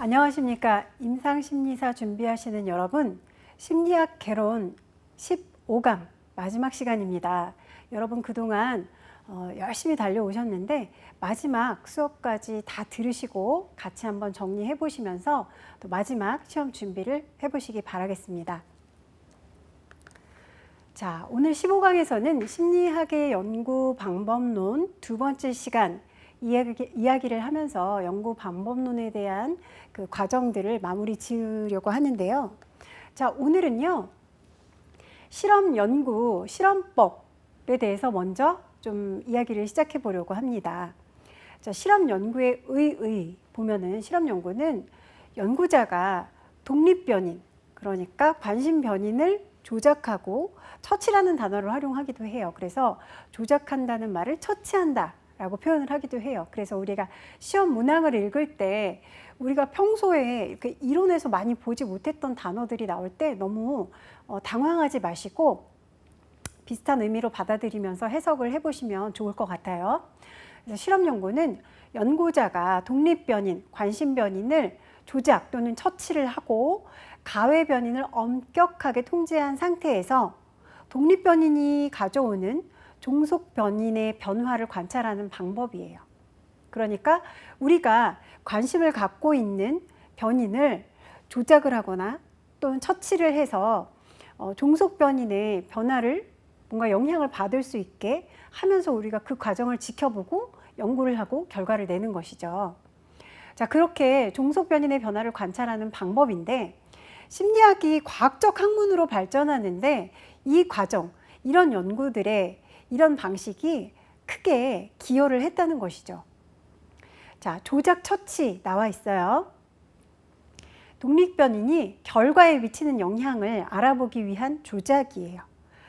안녕하십니까. 임상심리사 준비하시는 여러분, 심리학 개론 15강 마지막 시간입니다. 여러분 그동안 열심히 달려오셨는데 마지막 수업까지 다 들으시고 같이 한번 정리해 보시면서 또 마지막 시험 준비를 해 보시기 바라겠습니다. 자, 오늘 15강에서는 심리학의 연구 방법론 두 번째 시간 이야기를 하면서 연구 방법론에 대한 그 과정들을 마무리 지으려고 하는데요. 자, 오늘은요, 실험 연구, 실험법에 대해서 먼저 좀 이야기를 시작해 보려고 합니다. 자, 실험 연구의 보면은 실험 연구는 연구자가 독립변인, 그러니까 관심 변인을 조작하고 처치라는 단어를 활용하기도 해요. 그래서 조작한다는 말을 처치한다 라고 표현을 하기도 해요. 그래서 우리가 시험 문항을 읽을 때 우리가 평소에 이렇게 이론에서 많이 보지 못했던 단어들이 나올 때 너무 당황하지 마시고 비슷한 의미로 받아들이면서 해석을 해보시면 좋을 것 같아요. 그래서 실험 연구는 연구자가 독립변인, 관심변인을 조작 또는 처치를 하고 가외변인을 엄격하게 통제한 상태에서 독립변인이 가져오는 종속변인의 변화를 관찰하는 방법이에요. 그러니까 우리가 관심을 갖고 있는 변인을 조작을 하거나 또는 처치를 해서 종속변인의 변화를 뭔가 영향을 받을 수 있게 하면서 우리가 그 과정을 지켜보고 연구를 하고 결과를 내는 것이죠. 자, 그렇게 종속변인의 변화를 관찰하는 방법인데 심리학이 과학적 학문으로 발전하는데 이 과정, 이런 연구들의 이런 방식이 크게 기여를 했다는 것이죠. 자, 조작 처치 나와 있어요. 독립변인이 결과에 미치는 영향을 알아보기 위한 조작이에요.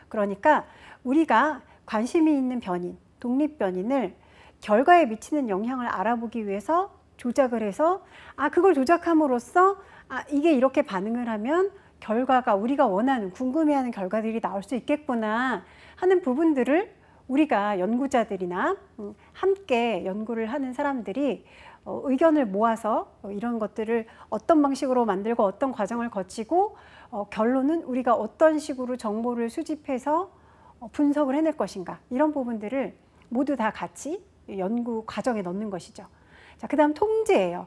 그러니까 우리가 관심이 있는 변인, 독립변인을 결과에 미치는 영향을 알아보기 위해서 조작을 해서 그걸 조작함으로써 이게 이렇게 반응을 하면 결과가 우리가 원하는, 궁금해하는 결과들이 나올 수 있겠구나 하는 부분들을 우리가 연구자들이나 함께 연구를 하는 사람들이 의견을 모아서 이런 것들을 어떤 방식으로 만들고 어떤 과정을 거치고 결론은 우리가 어떤 식으로 정보를 수집해서 분석을 해낼 것인가, 이런 부분들을 모두 다 같이 연구 과정에 넣는 것이죠. 자, 그 다음 통제예요.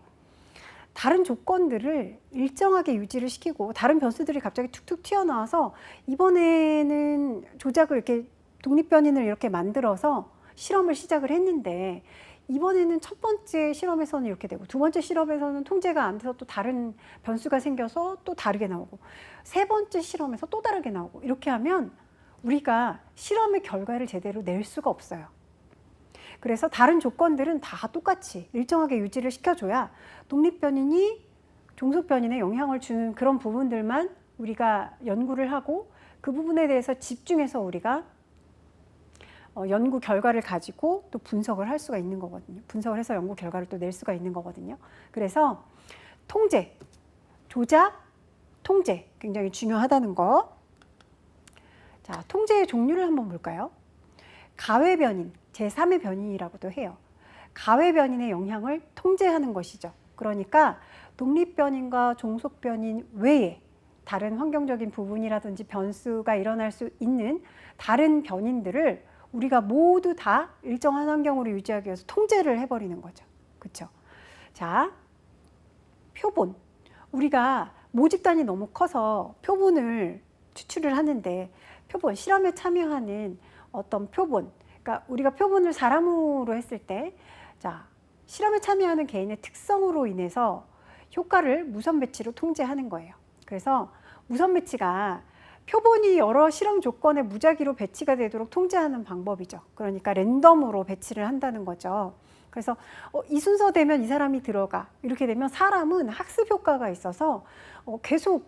다른 조건들을 일정하게 유지를 시키고 다른 변수들이 갑자기 툭툭 튀어나와서 이번에는 조작을 이렇게 독립변인을 이렇게 만들어서 실험을 시작을 했는데 이번에는 첫 번째 실험에서는 이렇게 되고 두 번째 실험에서는 통제가 안 돼서 또 다른 변수가 생겨서 또 다르게 나오고 세 번째 실험에서 또 다르게 나오고 이렇게 하면 우리가 실험의 결과를 제대로 낼 수가 없어요. 그래서 다른 조건들은 다 똑같이 일정하게 유지를 시켜줘야 독립변인이 종속변인에 영향을 주는 그런 부분들만 우리가 연구를 하고 그 부분에 대해서 집중해서 우리가 연구 결과를 가지고 또 분석을 할 수가 있는 거거든요. 분석을 해서 연구 결과를 또 낼 수가 있는 거거든요. 그래서 통제, 조작, 통제 굉장히 중요하다는 거. 자, 통제의 종류를 한번 볼까요? 가외변인, 제3의 변인이라고도 해요. 가외변인의 영향을 통제하는 것이죠. 그러니까 독립변인과 종속변인 외에 다른 환경적인 부분이라든지 변수가 일어날 수 있는 다른 변인들을 우리가 모두 다 일정한 환경으로 유지하기 위해서 통제를 해버리는 거죠. 그렇죠? 자, 표본. 우리가 모집단이 너무 커서 표본을 추출을 하는데 표본, 실험에 참여하는 어떤 표본, 그러니까 우리가 표본을 사람으로 했을 때, 자, 실험에 참여하는 개인의 특성으로 인해서 효과를 무선 배치로 통제하는 거예요. 그래서 무선 배치가 표본이 여러 실험 조건에 무작위로 배치가 되도록 통제하는 방법이죠. 그러니까 랜덤으로 배치를 한다는 거죠. 그래서 이 순서 되면 이 사람이 들어가, 이렇게 되면 사람은 학습 효과가 있어서 계속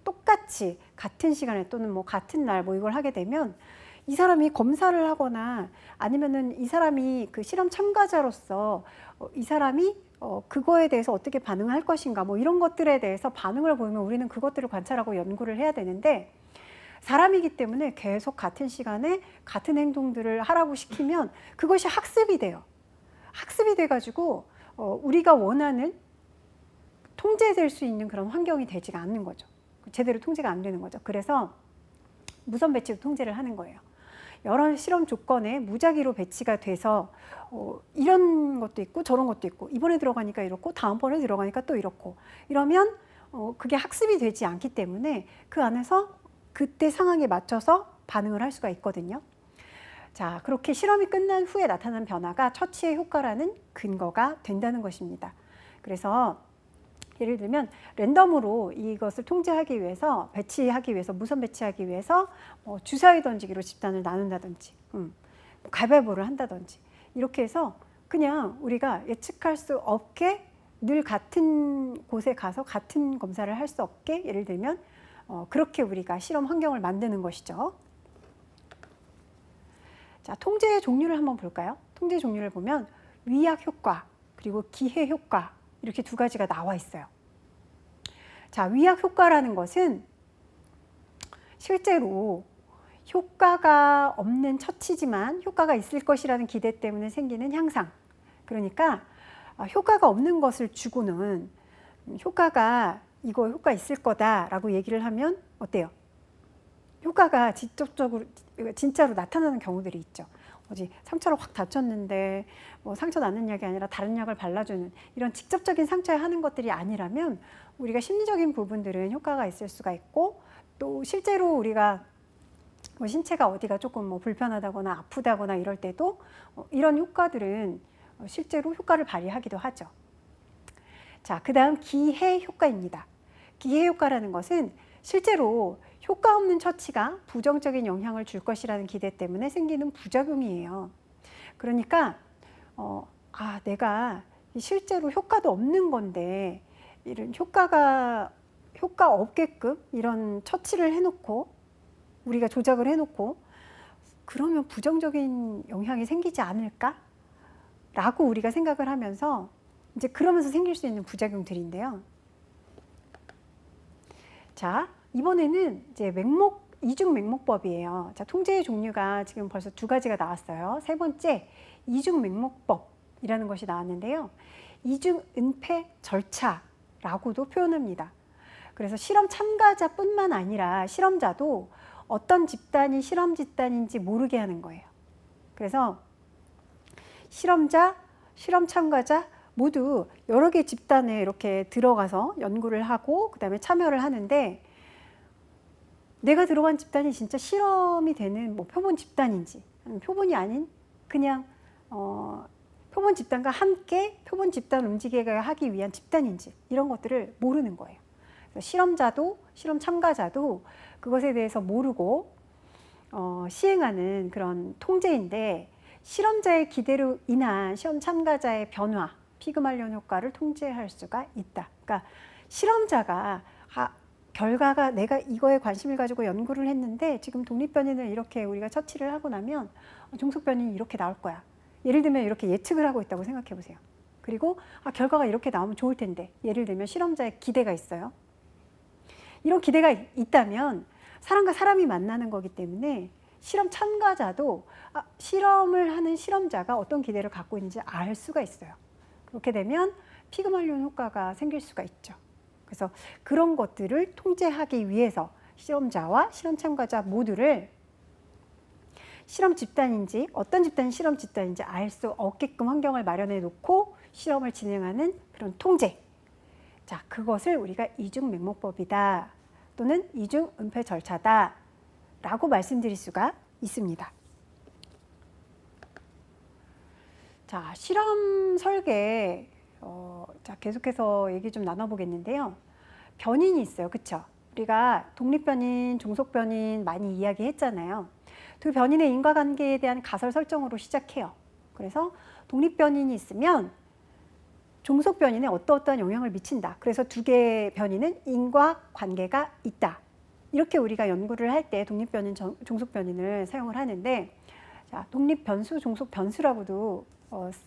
똑같이 같은 시간에 또는 뭐 같은 날 뭐 이걸 하게 되면 이 사람이 검사를 하거나 아니면은 이 사람이 그 실험 참가자로서 이 사람이 그거에 대해서 어떻게 반응할 것인가 뭐 이런 것들에 대해서 반응을 보이면 우리는 그것들을 관찰하고 연구를 해야 되는데 사람이기 때문에 계속 같은 시간에 같은 행동들을 하라고 시키면 그것이 학습이 돼요. 학습이 돼가지고 우리가 원하는 통제될 수 있는 그런 환경이 되지가 않는 거죠. 제대로 통제가 안 되는 거죠. 그래서 무선 배치로 통제를 하는 거예요. 여러 실험 조건에 무작위로 배치가 돼서 이런 것도 있고 저런 것도 있고 이번에 들어가니까 이렇고 다음번에 들어가니까 또 이렇고 이러면 그게 학습이 되지 않기 때문에 그 안에서 그때 상황에 맞춰서 반응을 할 수가 있거든요. 자, 그렇게 실험이 끝난 후에 나타난 변화가 처치의 효과라는 근거가 된다는 것입니다. 그래서 예를 들면 랜덤으로 이것을 통제하기 위해서 배치하기 위해서 무선 배치하기 위해서 주사위 던지기로 집단을 나눈다든지 가위바위보를 한다든지 이렇게 해서 그냥 우리가 예측할 수 없게 늘 같은 곳에 가서 같은 검사를 할 수 없게 예를 들면 그렇게 우리가 실험 환경을 만드는 것이죠. 자, 통제의 종류를 한번 볼까요? 통제 종류를 보면 위약 효과 그리고 기해 효과 이렇게 두 가지가 나와 있어요. 자, 위약 효과라는 것은 실제로 효과가 없는 처치지만 효과가 있을 것이라는 기대 때문에 생기는 향상. 그러니까 효과가 없는 것을 주고는 효과가 이거 효과 있을 거다라고 얘기를 하면 어때요? 효과가 직접적으로 진짜로 나타나는 경우들이 있죠. 어디 상처를 확 다쳤는데 뭐 상처 나는 약이 아니라 다른 약을 발라주는 이런 직접적인 상처에 하는 것들이 아니라면 우리가 심리적인 부분들은 효과가 있을 수가 있고 또 실제로 우리가 뭐 신체가 어디가 조금 뭐 불편하다거나 아프다거나 이럴 때도 이런 효과들은 실제로 효과를 발휘하기도 하죠. 자, 그 다음 기해 효과입니다. 기해 효과라는 것은 실제로 효과 없는 처치가 부정적인 영향을 줄 것이라는 기대 때문에 생기는 부작용이에요. 그러니까 내가 실제로 효과도 없는 건데 이런 효과 없게끔 이런 처치를 해놓고 우리가 조작을 해놓고 그러면 부정적인 영향이 생기지 않을까? 라고 우리가 생각을 하면서 이제 그러면서 생길 수 있는 부작용들인데요. 자, 이번에는 이제 이중 맹목법이에요. 자, 통제의 종류가 지금 벌써 두 가지가 나왔어요. 세 번째, 이중 맹목법이라는 것이 나왔는데요. 이중 은폐 절차라고도 표현합니다. 그래서 실험 참가자뿐만 아니라 실험자도 어떤 집단이 실험 집단인지 모르게 하는 거예요. 그래서 실험자, 실험 참가자 모두 여러 개 집단에 이렇게 들어가서 연구를 하고 그 다음에 참여를 하는데 내가 들어간 집단이 진짜 실험이 되는 뭐 표본 집단인지 표본이 아닌 그냥 표본 집단과 함께 표본 집단 움직이게 하기 위한 집단인지 이런 것들을 모르는 거예요. 그래서 실험자도 실험 참가자도 그것에 대해서 모르고 시행하는 그런 통제인데 실험자의 기대로 인한 실험 참가자의 변화, 피그말리온 효과를 통제할 수가 있다. 그러니까 실험자가 결과가 내가 이거에 관심을 가지고 연구를 했는데 지금 독립변이를 이렇게 우리가 처치를 하고 나면 종속변이 이렇게 나올 거야. 예를 들면 이렇게 예측을 하고 있다고 생각해 보세요. 그리고 결과가 이렇게 나오면 좋을 텐데 예를 들면 실험자의 기대가 있어요. 이런 기대가 있다면 사람과 사람이 만나는 거기 때문에 실험 참가자도 실험을 하는 실험자가 어떤 기대를 갖고 있는지 알 수가 있어요. 그렇게 되면 피그말리온 효과가 생길 수가 있죠. 그래서 그런 것들을 통제하기 위해서 실험자와 실험 참가자 모두를 실험 집단인지 어떤 집단이 실험 집단인지 알 수 없게끔 환경을 마련해 놓고 실험을 진행하는 그런 통제. 자, 그것을 우리가 이중 맹목법이다 또는 이중 은폐 절차다 라고 말씀드릴 수가 있습니다. 자, 실험 설계 자, 계속해서 얘기 좀 나눠보겠는데요. 변인이 있어요. 그쵸? 우리가 독립변인, 종속변인 많이 이야기했잖아요. 두 변인의 인과관계에 대한 가설 설정으로 시작해요. 그래서 독립변인이 있으면 종속변인에 어떠어떠한 영향을 미친다. 그래서 두 개의 변인은 인과관계가 있다. 이렇게 우리가 연구를 할 때 독립변인, 종속변인을 사용을 하는데 자, 독립변수, 종속변수라고도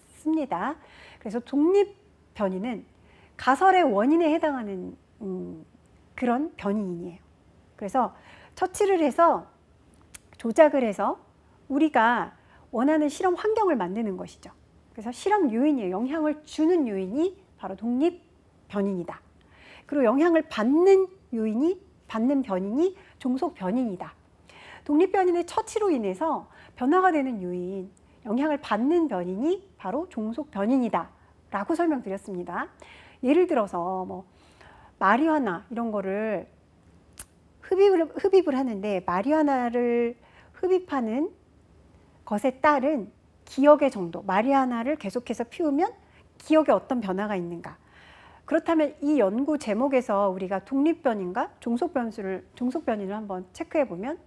씁니다. 그래서 독립변인은 가설의 원인에 해당하는 그런 변인이에요. 그래서 처치를 해서 조작을 해서 우리가 원하는 실험 환경을 만드는 것이죠. 그래서 실험 요인이에요. 영향을 주는 요인이 바로 독립 변인이다 그리고 영향을 받는 변인이 종속 변인이다. 독립 변인의 처치로 인해서 변화가 되는 요인, 영향을 받는 변인이 바로 종속 변인이다 라고 설명드렸습니다. 예를 들어서 뭐 마리화나 이런 거를 흡입을 하는데, 마리화나를 흡입하는 것에 따른 기억의 정도, 마리화나를 계속해서 피우면 기억에 어떤 변화가 있는가. 그렇다면 이 연구 제목에서 우리가 독립변인과 종속변인을 한번 체크해 보면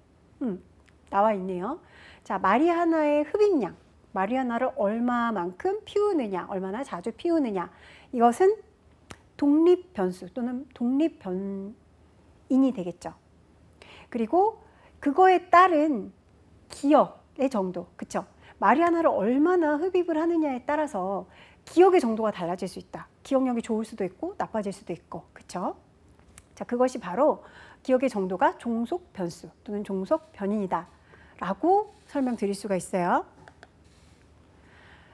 나와 있네요. 자, 마리화나의 흡입량, 마리화나를 얼마만큼 피우느냐, 얼마나 자주 피우느냐, 이것은 독립변수 또는 독립변인이 되겠죠. 그리고 그거에 따른 기억의 정도, 그쵸? 마리화나를 얼마나 흡입을 하느냐에 따라서 기억의 정도가 달라질 수 있다. 기억력이 좋을 수도 있고 나빠질 수도 있고, 그쵸? 자, 그것이 바로 기억의 정도가 종속 변수 또는 종속 변인이다 라고 설명드릴 수가 있어요.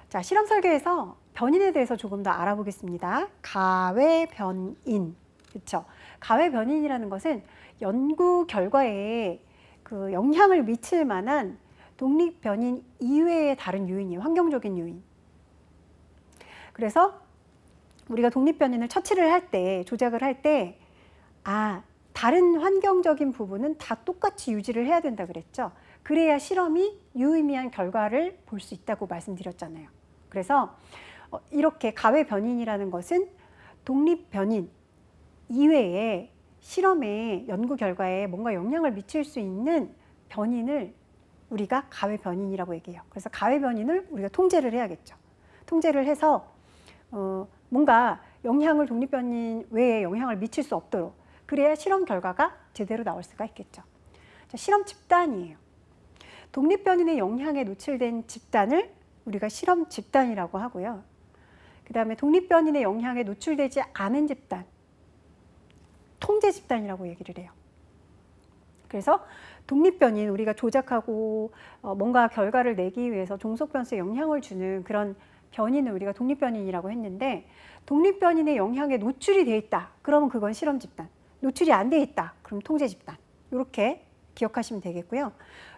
자, 실험 설계에서 변인에 대해서 조금 더 알아보겠습니다. 가외 변인, 그쵸? 가외 변인이라는 것은 연구 결과에 그 영향을 미칠 만한 독립 변인 이외의 다른 요인이에요. 환경적인 요인. 그래서 우리가 독립 변인을 처치를 할 때, 조작을 할 때, 다른 환경적인 부분은 다 똑같이 유지를 해야 된다 그랬죠. 그래야 실험이 유의미한 결과를 볼 수 있다고 말씀드렸잖아요. 그래서 이렇게 가외 변인이라는 것은 독립 변인 이외에 실험의 연구 결과에 뭔가 영향을 미칠 수 있는 변인을 우리가 가외 변인이라고 얘기해요. 그래서 가외 변인을 우리가 통제를 해야겠죠. 통제를 해서 뭔가 영향을 독립 변인 외에 영향을 미칠 수 없도록, 그래야 실험 결과가 제대로 나올 수가 있겠죠. 자, 실험 집단이에요. 독립 변인의 영향에 노출된 집단을 우리가 실험 집단이라고 하고요. 그 다음에 독립 변인의 영향에 노출되지 않은 집단, 통제 집단이라고 얘기를 해요. 그래서 독립 변인, 우리가 조작하고 뭔가 결과를 내기 위해서 종속 변수에 영향을 주는 그런 변인을 우리가 독립 변인이라고 했는데, 독립 변인의 영향에 노출이 돼 있다. 그러면 그건 실험 집단. 노출이 안 돼 있다. 그럼 통제 집단. 이렇게 기억하시면 되겠고요.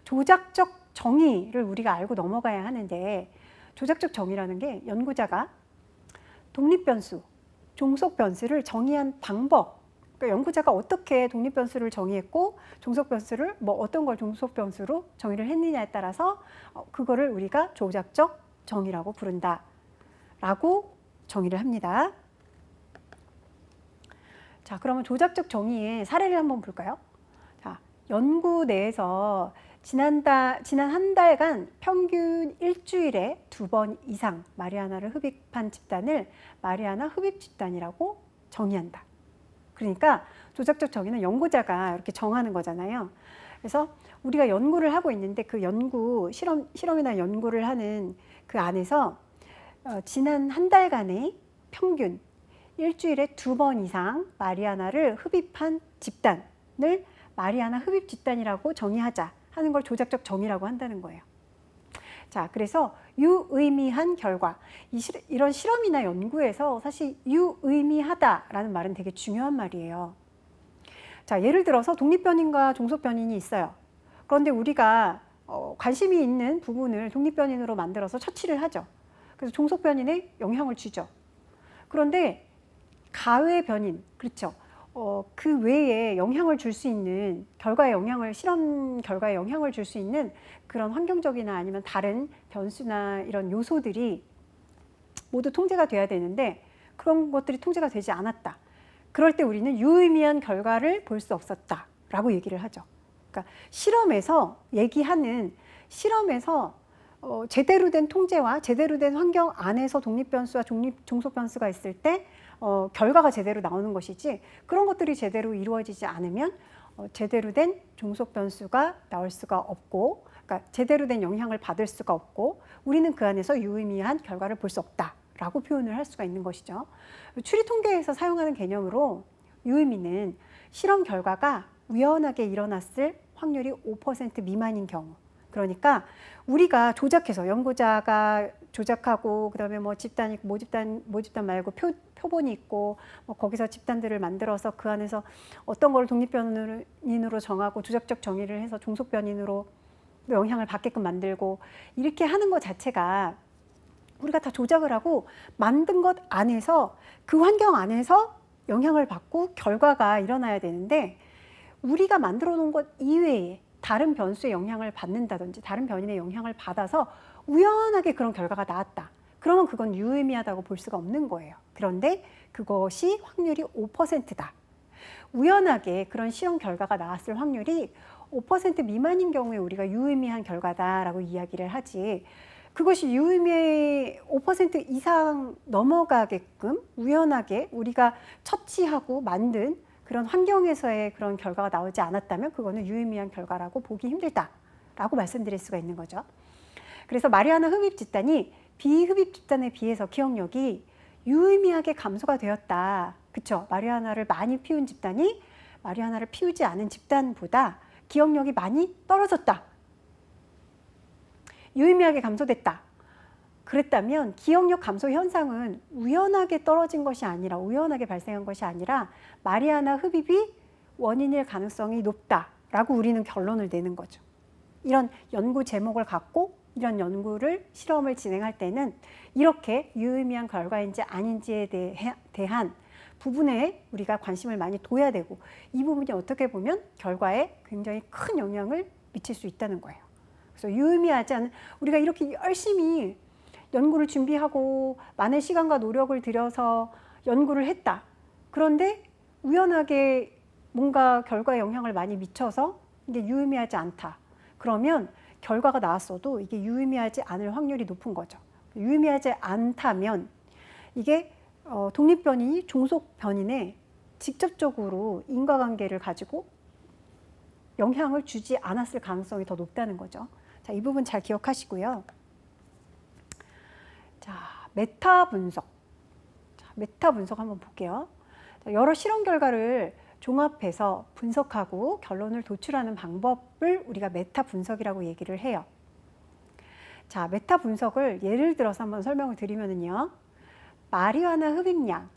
조작적 정의를 우리가 알고 넘어가야 하는데, 조작적 정의라는 게 연구자가 독립 변수, 종속 변수를 정의한 방법, 그러니까 연구자가 어떻게 독립 변수를 정의했고 종속 변수를 어떤 걸 종속 변수로 정의를 했느냐에 따라서 그거를 우리가 조작적 정의라고 부른다라고 정의를 합니다. 자, 그러면 조작적 정의의 사례를 한번 볼까요? 자, 연구 내에서 지난 한 달간 평균 일주일에 2번 이상 마리화나를 흡입한 집단을 마리화나 흡입 집단이라고 정의한다. 그러니까 조작적 정의는 연구자가 이렇게 정하는 거잖아요. 그래서 우리가 연구를 하고 있는데 그 실험이나 연구를 하는 그 안에서 지난 한 달간의 평균 일주일에 2번 이상 마리화나를 흡입한 집단을 마리화나 흡입 집단이라고 정의하자 하는 걸 조작적 정의라고 한다는 거예요. 자, 그래서 유의미한 결과, 이런 실험이나 연구에서 사실 유의미하다라는 말은 되게 중요한 말이에요. 자, 예를 들어서 독립 변인과 종속 변인이 있어요. 그런데 우리가 관심이 있는 부분을 독립 변인으로 만들어서 처치를 하죠. 그래서 종속 변인에 영향을 주죠. 그런데 가외 변인, 그렇죠. 그 외에 영향을 줄 수 있는 실험 결과에 영향을 줄 수 있는 그런 환경적이나 아니면 다른 변수나 이런 요소들이 모두 통제가 돼야 되는데 그런 것들이 통제가 되지 않았다. 그럴 때 우리는 유의미한 결과를 볼 수 없었다라고 얘기를 하죠. 그러니까 실험에서 제대로 된 통제와 제대로 된 환경 안에서 독립 변수와 종속 변수가 있을 때 결과가 제대로 나오는 것이지, 그런 것들이 제대로 이루어지지 않으면 제대로 된 종속 변수가 나올 수가 없고, 그러니까 제대로 된 영향을 받을 수가 없고, 우리는 그 안에서 유의미한 결과를 볼 수 없다라고 표현을 할 수가 있는 것이죠. 추리 통계에서 사용하는 개념으로 유의미는 실험 결과가 우연하게 일어났을 확률이 5% 미만인 경우, 그러니까 우리가 조작해서 연구자가 조작하고 그다음에 뭐 집단이 있고 모집단 말고 표본이 있고 뭐 거기서 집단들을 만들어서 그 안에서 어떤 걸 독립변인으로 정하고 조작적 정의를 해서 종속변인으로 영향을 받게끔 만들고 이렇게 하는 것 자체가 우리가 다 조작을 하고 만든 것 안에서 그 환경 안에서 영향을 받고 결과가 일어나야 되는데 우리가 만들어 놓은 것 이외에 다른 변수의 영향을 받는다든지 다른 변인의 영향을 받아서 우연하게 그런 결과가 나왔다. 그러면 그건 유의미하다고 볼 수가 없는 거예요. 그런데 그것이 확률이 5%다. 우연하게 그런 실험 결과가 나왔을 확률이 5% 미만인 경우에 우리가 유의미한 결과다라고 이야기를 하지 그것이 유의미의 5% 이상 넘어가게끔 우연하게 우리가 처치하고 만든 그런 환경에서의 그런 결과가 나오지 않았다면 그거는 유의미한 결과라고 보기 힘들다라고 말씀드릴 수가 있는 거죠. 그래서 마리아나 흡입 집단이 비흡입 집단에 비해서 기억력이 유의미하게 감소가 되었다. 그쵸? 마리아나를 많이 피운 집단이 마리아나를 피우지 않은 집단보다 기억력이 많이 떨어졌다. 유의미하게 감소됐다. 그랬다면 기억력 감소 현상은 우연하게 떨어진 것이 아니라 우연하게 발생한 것이 아니라 마리아나 흡입이 원인일 가능성이 높다라고 우리는 결론을 내는 거죠. 이런 연구 제목을 갖고 이런 연구를 실험을 진행할 때는 이렇게 유의미한 결과인지 아닌지에 대한 부분에 우리가 관심을 많이 둬야 되고 이 부분이 어떻게 보면 결과에 굉장히 큰 영향을 미칠 수 있다는 거예요. 그래서 유의미하지 않은 우리가 이렇게 열심히 연구를 준비하고 많은 시간과 노력을 들여서 연구를 했다. 그런데 우연하게 뭔가 결과에 영향을 많이 미쳐서 이게 유의미하지 않다. 그러면 결과가 나왔어도 이게 유의미하지 않을 확률이 높은 거죠. 유의미하지 않다면 이게 독립변인이 종속변인에 직접적으로 인과관계를 가지고 영향을 주지 않았을 가능성이 더 높다는 거죠. 자, 이 부분 잘 기억하시고요. 자, 메타 분석. 자, 메타 분석 한번 볼게요. 자, 여러 실험 결과를 종합해서 분석하고 결론을 도출하는 방법을 우리가 메타 분석이라고 얘기를 해요. 자, 메타 분석을 예를 들어서 한번 설명을 드리면은요. 마리아나 흡입량.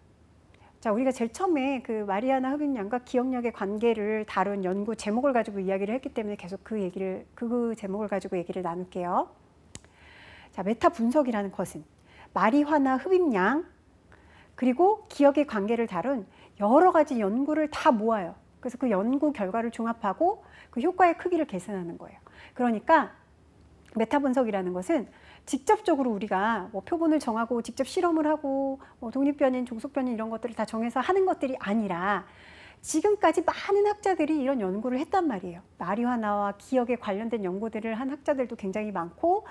자, 우리가 제일 처음에 그 마리아나 흡입량과 기억력의 관계를 다룬 연구 제목을 가지고 이야기를 했기 때문에 계속 그 제목을 가지고 얘기를 나눌게요. 자, 메타 분석이라는 것은 마리화나 흡입량 그리고 기억의 관계를 다룬 여러 가지 연구를 다 모아요. 그래서 그 연구 결과를 종합하고 그 효과의 크기를 계산하는 거예요. 그러니까 메타 분석이라는 것은 직접적으로 우리가 뭐 표본을 정하고 직접 실험을 하고 뭐 독립변인, 종속변인 이런 것들을 다 정해서 하는 것들이 아니라 지금까지 많은 학자들이 이런 연구를 했단 말이에요. 마리화나와 기억에 관련된 연구들을 한 학자들도 굉장히 많고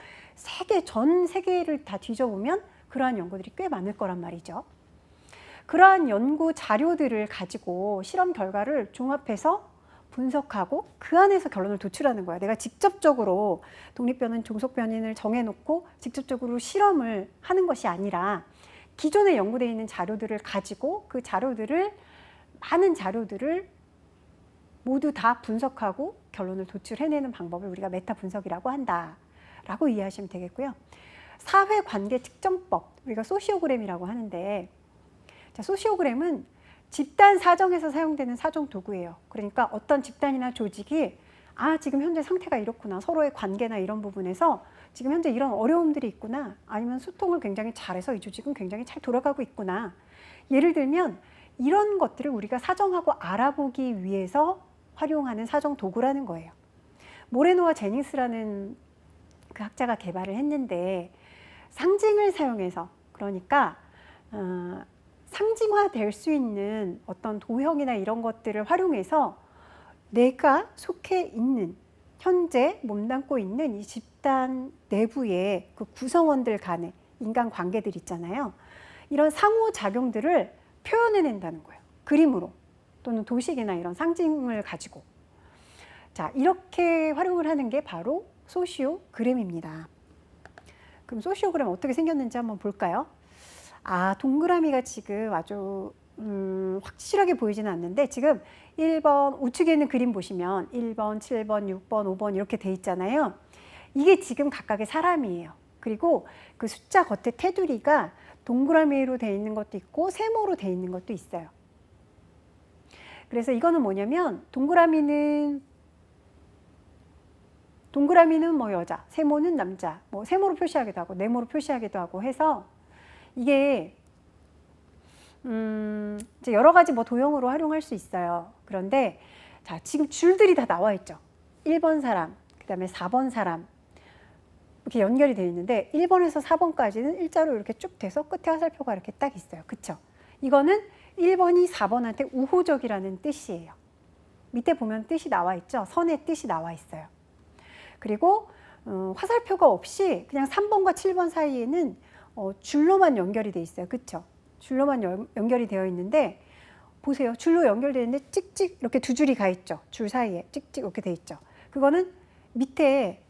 전 세계를 다 뒤져보면 그러한 연구들이 꽤 많을 거란 말이죠. 그러한 연구 자료들을 가지고 실험 결과를 종합해서 분석하고 그 안에서 결론을 도출하는 거야. 내가 직접적으로 독립변인, 종속변인을 정해놓고 직접적으로 실험을 하는 것이 아니라 기존에 연구되어 있는 자료들을 가지고 그 많은 자료들을 모두 다 분석하고 결론을 도출해내는 방법을 우리가 메타 분석이라고 한다라고 이해하시면 되겠고요. 사회관계 측정법, 우리가 소시오그램이라고 하는데 자, 소시오그램은 집단 사정에서 사용되는 사정 도구예요. 그러니까 어떤 집단이나 조직이 지금 현재 상태가 이렇구나. 서로의 관계나 이런 부분에서 지금 현재 이런 어려움들이 있구나. 아니면 소통을 굉장히 잘해서 이 조직은 굉장히 잘 돌아가고 있구나. 예를 들면 이런 것들을 우리가 사정하고 알아보기 위해서 활용하는 사정 도구라는 거예요. 모레노와 제닝스라는 그 학자가 개발을 했는데 상징을 사용해서 그러니까 상징화될 수 있는 어떤 도형이나 이런 것들을 활용해서 내가 속해 있는 현재 몸담고 있는 이 집단 내부의 그 구성원들 간의 인간관계들 있잖아요. 이런 상호작용들을 표현해낸다는 거예요. 그림으로 또는 도식이나 이런 상징을 가지고. 자, 이렇게 활용을 하는 게 바로 소시오그램입니다. 그럼 소시오그램 어떻게 생겼는지 한번 볼까요? 동그라미가 지금 아주 확실하게 보이지는 않는데 지금 1번 우측에 있는 그림 보시면 1번, 7번, 6번, 5번 이렇게 돼 있잖아요. 이게 지금 각각의 사람이에요. 그리고 그 숫자 겉에 테두리가 동그라미로 되어 있는 것도 있고 세모로 되어 있는 것도 있어요. 그래서 이거는 뭐냐면 동그라미는 뭐 여자, 세모는 남자, 뭐 세모로 표시하기도 하고 네모로 표시하기도 하고 해서 이게 이제 여러 가지 뭐 도형으로 활용할 수 있어요. 그런데 자, 지금 줄들이 다 나와 있죠. 1번 사람, 그 다음에 4번 사람 이렇게 연결이 되어 있는데 1번에서 4번까지는 일자로 이렇게 쭉 돼서 끝에 화살표가 이렇게 딱 있어요. 그쵸? 이거는 1번이 4번한테 우호적이라는 뜻이에요. 밑에 보면 뜻이 나와 있죠. 선의 뜻이 나와 있어요. 그리고 화살표가 없이 그냥 3번과 7번 사이에는 줄로만 연결이 돼 있어요. 그쵸? 줄로만 연결이 되어 있는데 보세요. 줄로 연결되어 있는데 찍찍 이렇게 두 줄이 가 있죠. 줄 사이에 찍찍 이렇게 돼 있죠. 그거는 밑에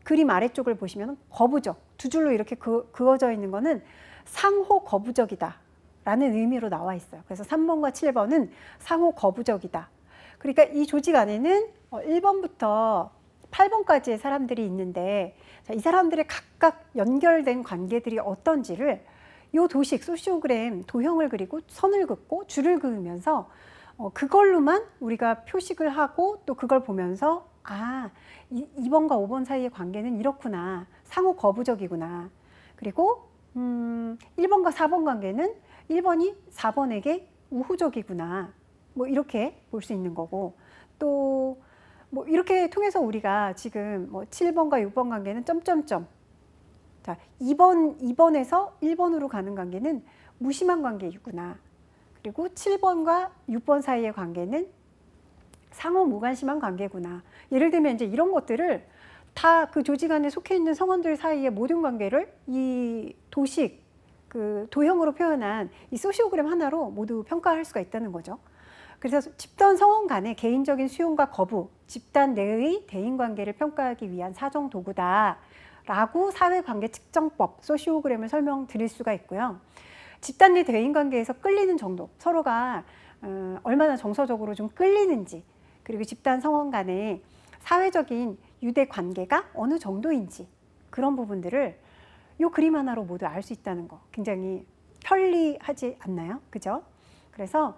그림 아래쪽을 보시면 거부적, 두 줄로 이렇게 그어져 있는 거는 상호 거부적이다 라는 의미로 나와 있어요. 그래서 3번과 7번은 상호 거부적이다. 그러니까 이 조직 안에는 1번부터 8번까지의 사람들이 있는데 이 사람들의 각각 연결된 관계들이 어떤지를 이 도식, 소시오그램 도형을 그리고 선을 긋고 줄을 그으면서 그걸로만 우리가 표식을 하고 또 그걸 보면서 아, 2번과 5번 사이의 관계는 이렇구나. 상호 거부적이구나. 그리고 1번과 4번 관계는 1번이 4번에게 우호적이구나. 뭐 이렇게 볼 수 있는 거고 또 뭐 이렇게 통해서 우리가 지금 뭐 7번과 6번 관계는 점점점 자, 2번에서 1번으로 가는 관계는 무심한 관계이구나. 그리고 7번과 6번 사이의 관계는 상호 무관심한 관계구나. 예를 들면 이제 이런 것들을 다 그 조직 안에 속해 있는 성원들 사이의 모든 관계를 이 도식, 그 도형으로 표현한 이 소시오그램 하나로 모두 평가할 수가 있다는 거죠. 그래서 집단 성원 간의 개인적인 수용과 거부, 집단 내의 대인관계를 평가하기 위한 사정 도구다. 라고 사회관계 측정법, 소시오그램을 설명드릴 수가 있고요. 집단 내 대인관계에서 끌리는 정도, 서로가 얼마나 정서적으로 좀 끌리는지, 그리고 집단 성원 간의 사회적인 유대 관계가 어느 정도인지 그런 부분들을 이 그림 하나로 모두 알 수 있다는 거 굉장히 편리하지 않나요? 그죠? 그래서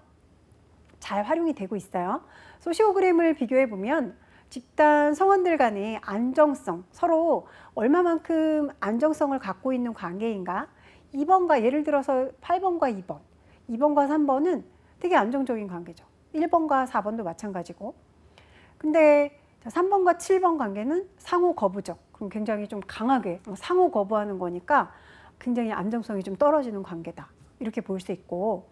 잘 활용이 되고 있어요. 소시오그램을 비교해 보면 집단 성원들 간의 안정성, 서로 얼마만큼 안정성을 갖고 있는 관계인가? 2번과 예를 들어서 8번과 2번, 2번과 3번은 되게 안정적인 관계죠. 1번과 4번도 마찬가지고. 근데 3번과 7번 관계는 상호 거부적. 그럼 굉장히 좀 강하게 상호 거부하는 거니까 굉장히 안정성이 좀 떨어지는 관계다. 이렇게 볼 수 있고.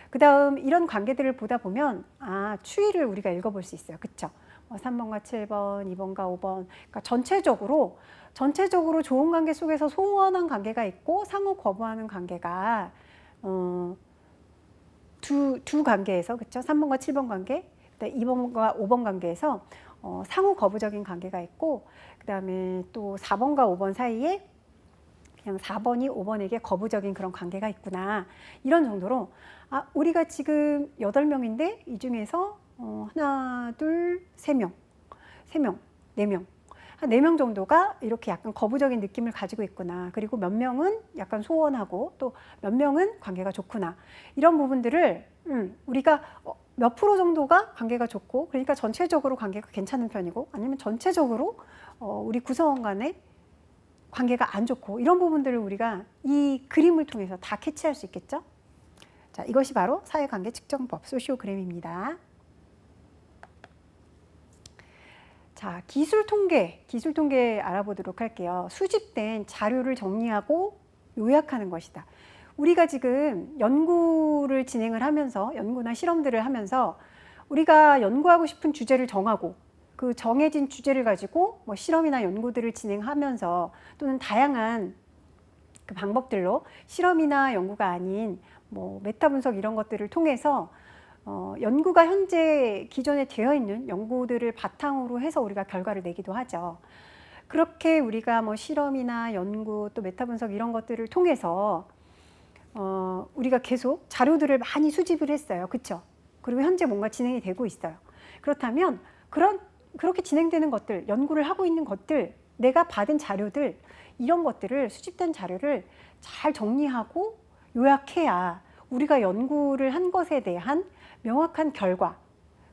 그 다음 이런 관계들을 보다 보면 아, 추이를 우리가 읽어볼 수 있어요. 그쵸? 3번과 7번, 2번과 5번. 그러니까 전체적으로 좋은 관계 속에서 소원한 관계가 있고 상호 거부하는 관계가 두 관계에서 그쵸? 3번과 7번 관계, 2번과 5번 관계에서 상호 거부적인 관계가 있고 그 다음에 또 4번과 5번 사이에 그냥 4번이 5번에게 거부적인 그런 관계가 있구나. 이런 정도로 아, 우리가 지금 8명인데 이 중에서 하나, 둘, 세 명, 네 명. 한 4명 정도가 이렇게 약간 거부적인 느낌을 가지고 있구나. 그리고 몇 명은 약간 소원하고 또 몇 명은 관계가 좋구나. 이런 부분들을 우리가 몇 프로 정도가 관계가 좋고 그러니까 전체적으로 관계가 괜찮은 편이고 아니면 전체적으로 우리 구성원 간의 관계가 안 좋고 이런 부분들을 우리가 이 그림을 통해서 다 캐치할 수 있겠죠? 자, 이것이 바로 사회관계 측정법, 소시오그램입니다. 자, 기술 통계 알아보도록 할게요. 수집된 자료를 정리하고 요약하는 것이다. 우리가 지금 연구를 진행을 하면서 연구나 실험들을 하면서 우리가 연구하고 싶은 주제를 정하고 그 정해진 주제를 가지고 뭐 실험이나 연구들을 진행하면서 또는 다양한 그 방법들로 실험이나 연구가 아닌 뭐 메타 분석 이런 것들을 통해서 연구가 현재 기존에 되어 있는 연구들을 바탕으로 해서 우리가 결과를 내기도 하죠. 그렇게 우리가 뭐 실험이나 연구 또 메타 분석 이런 것들을 통해서 우리가 계속 자료들을 많이 수집을 했어요. 그렇죠? 그리고 현재 뭔가 진행이 되고 있어요. 그렇다면 그렇게 진행되는 것들, 연구를 하고 있는 것들 내가 받은 자료들, 이런 것들을 수집된 자료를 잘 정리하고 요약해야 우리가 연구를 한 것에 대한 명확한 결과,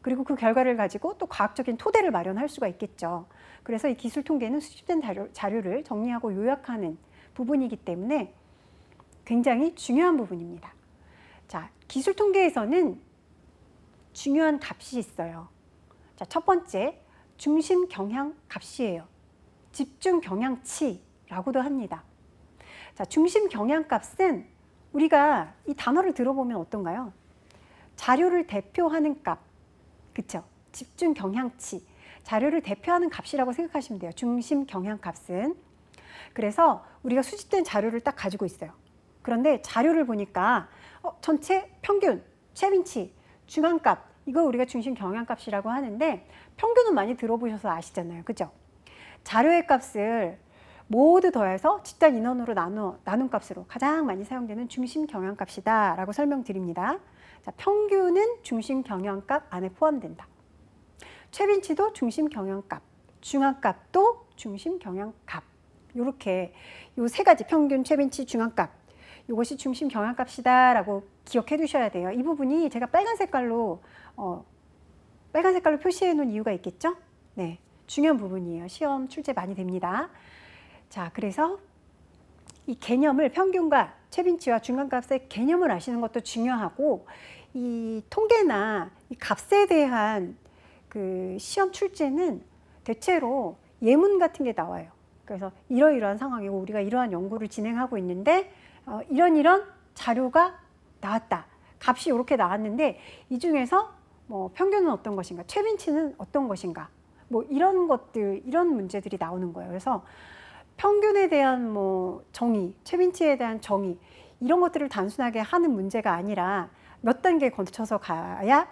그리고 그 결과를 가지고 또 과학적인 토대를 마련할 수가 있겠죠. 그래서 이 기술 통계는 수집된 자료를 정리하고 요약하는 부분이기 때문에 굉장히 중요한 부분입니다. 자, 기술 통계에서는 중요한 값이 있어요. 자, 첫 번째, 중심 경향 값이에요. 집중 경향치라고도 합니다. 자, 중심 경향 값은 우리가 이 단어를 들어보면 어떤가요? 자료를 대표하는 값, 그쵸? 집중 경향치, 자료를 대표하는 값이라고 생각하시면 돼요. 중심 경향 값은. 그래서 우리가 수집된 자료를 딱 가지고 있어요. 그런데 자료를 보니까 전체 평균, 최빈치, 중앙값, 이거 우리가 중심 경향값이라고 하는데 평균은 많이 들어보셔서 아시잖아요. 그죠? 자료의 값을 모두 더해서 집단 인원으로 나눈 값으로 가장 많이 사용되는 중심 경향값이다 라고 설명드립니다. 자, 평균은 중심 경향값 안에 포함된다. 최빈치도 중심 경향값, 중앙값도 중심 경향값. 이렇게 요 세 가지, 평균, 최빈치, 중앙값, 이것이 중심 경향값이다 라고 기억해 두셔야 돼요. 이 부분이 제가 빨간 색깔로 표시해 놓은 이유가 있겠죠? 네, 중요한 부분이에요. 시험 출제 많이 됩니다. 자, 그래서 이 개념을, 평균과 최빈치와 중간값의 개념을 아시는 것도 중요하고, 이 통계나 이 값에 대한 그 시험 출제는 대체로 예문 같은 게 나와요. 그래서 이러이러한 상황이고 우리가 이러한 연구를 진행하고 있는데 이런 자료가 나왔다. 값이 이렇게 나왔는데 이 중에서 뭐 평균은 어떤 것인가, 최빈치는 어떤 것인가, 뭐 이런 것들, 이런 문제들이 나오는 거예요. 그래서 평균에 대한 뭐 정의, 최빈치에 대한 정의, 이런 것들을 단순하게 하는 문제가 아니라 몇 단계 거쳐서 가야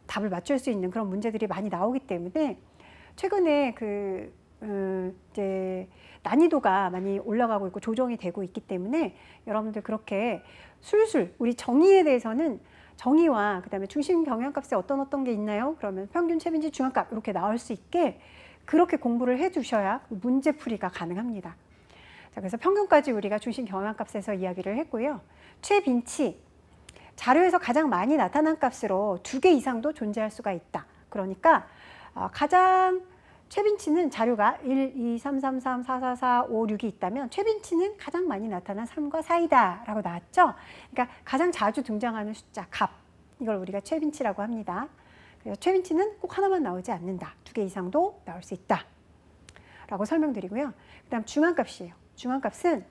답을 맞출 수 있는 그런 문제들이 많이 나오기 때문에 최근에 이제 난이도가 많이 올라가고 있고 조정이 되고 있기 때문에 여러분들 그렇게 술술 우리 정의에 대해서는 정의와 그다음에 중심 경향값에 어떤 게 있나요? 그러면 평균, 최빈치, 중앙값 이렇게 나올 수 있게 그렇게 공부를 해 두셔야 문제풀이가 가능합니다. 자, 그래서 평균까지 우리가 중심 경향값에서 이야기를 했고요. 최빈치, 자료에서 가장 많이 나타난 값으로 2개 이상도 존재할 수가 있다. 그러니까 가장 최빈치는 자료가 1, 2, 3, 3, 3, 4, 4, 4, 5, 6이 있다면 최빈치는 가장 많이 나타난 3과 4이다 라고 나왔죠. 그러니까 가장 자주 등장하는 숫자, 값, 이걸 우리가 최빈치라고 합니다. 그래서 최빈치는 꼭 하나만 나오지 않는다. 2개 이상도 나올 수 있다 라고 설명드리고요. 그 다음 중앙값이에요. 중앙값은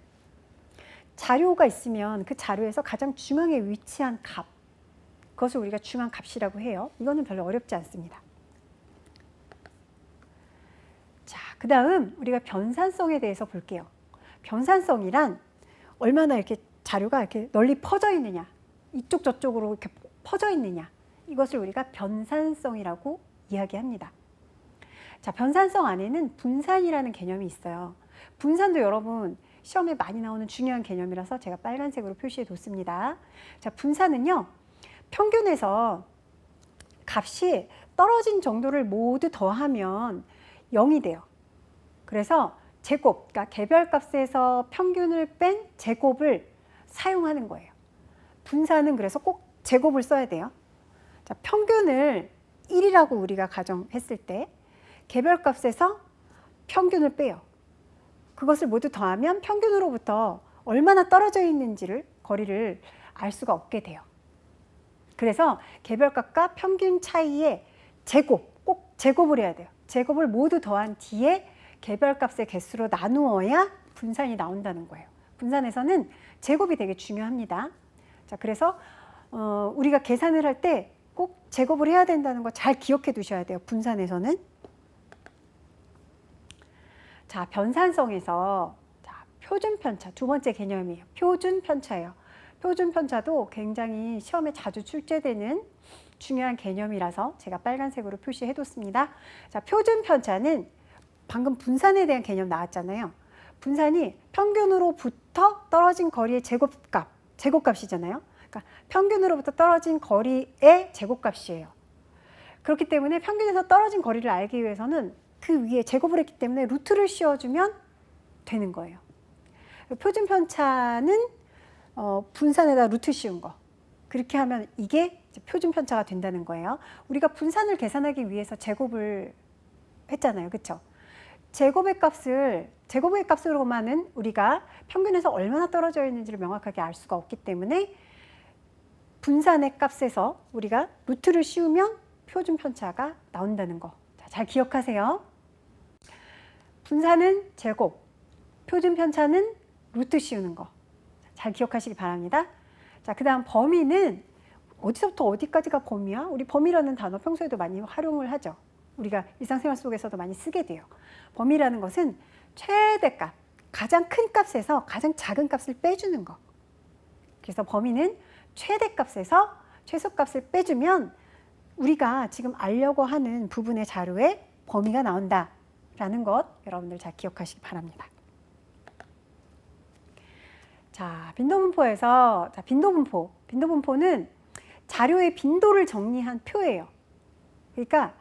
자료가 있으면 그 자료에서 가장 중앙에 위치한 값, 그것을 우리가 중앙값이라고 해요. 이거는 별로 어렵지 않습니다. 자, 그 다음 우리가 변산성에 대해서 볼게요. 변산성이란 얼마나 이렇게 자료가 이렇게 널리 퍼져 있느냐, 이쪽 저쪽으로 이렇게 퍼져 있느냐, 이것을 우리가 변산성이라고 이야기합니다. 자, 변산성 안에는 분산이라는 개념이 있어요. 분산도 여러분 시험에 많이 나오는 중요한 개념이라서 제가 빨간색으로 표시해 뒀습니다. 자, 분산은요, 평균에서 값이 떨어진 정도를 모두 더하면 0이 돼요. 그래서 제곱, 그러니까 개별값에서 평균을 뺀 제곱을 사용하는 거예요. 분산은 그래서 꼭 제곱을 써야 돼요. 자, 평균을 1이라고 우리가 가정했을 때 개별값에서 평균을 빼요. 그것을 모두 더하면 평균으로부터 얼마나 떨어져 있는지를, 거리를 알 수가 없게 돼요. 그래서 개별값과 평균 차이의 제곱, 꼭 제곱을 해야 돼요. 제곱을 모두 더한 뒤에 개별값의 개수로 나누어야 분산이 나온다는 거예요. 분산에서는 제곱이 되게 중요합니다. 자, 그래서 우리가 계산을 할 때 꼭 제곱을 해야 된다는 거 잘 기억해 두셔야 돼요. 분산에서는. 자, 변산성에서 표준 편차, 두 번째 개념이에요. 표준 편차예요. 표준 편차도 굉장히 시험에 자주 출제되는 중요한 개념이라서 제가 빨간색으로 표시해 뒀습니다. 자, 표준 편차는 방금 분산에 대한 개념 나왔잖아요. 분산이 평균으로부터 떨어진 거리의 제곱값이잖아요. 그러니까 평균으로부터 떨어진 거리의 제곱값이에요. 그렇기 때문에 평균에서 떨어진 거리를 알기 위해서는 그 위에 제곱을 했기 때문에 루트를 씌워주면 되는 거예요. 표준 편차는 분산에다 루트 씌운 거. 그렇게 하면 이게 표준 편차가 된다는 거예요. 우리가 분산을 계산하기 위해서 제곱을 했잖아요. 그렇죠? 제곱의 값으로만은 우리가 평균에서 얼마나 떨어져 있는지를 명확하게 알 수가 없기 때문에 분산의 값에서 우리가 루트를 씌우면 표준 편차가 나온다는 거. 자, 잘 기억하세요. 분산은 제곱, 표준 편차는 루트 씌우는 거. 잘 기억하시기 바랍니다. 자, 그 다음 범위는 어디서부터 어디까지가 범위야? 우리 범위라는 단어 평소에도 많이 활용을 하죠. 우리가 일상생활 속에서도 많이 쓰게 돼요. 범위라는 것은 최대값, 가장 큰 값에서 가장 작은 값을 빼주는 거. 그래서 범위는 최대값에서 최소값을 빼주면 우리가 지금 알려고 하는 부분의 자료에 범위가 나온다라는 것 여러분들 잘 기억하시기 바랍니다. 자, 빈도분포에서 빈도분포는 자료의 빈도를 정리한 표예요. 그러니까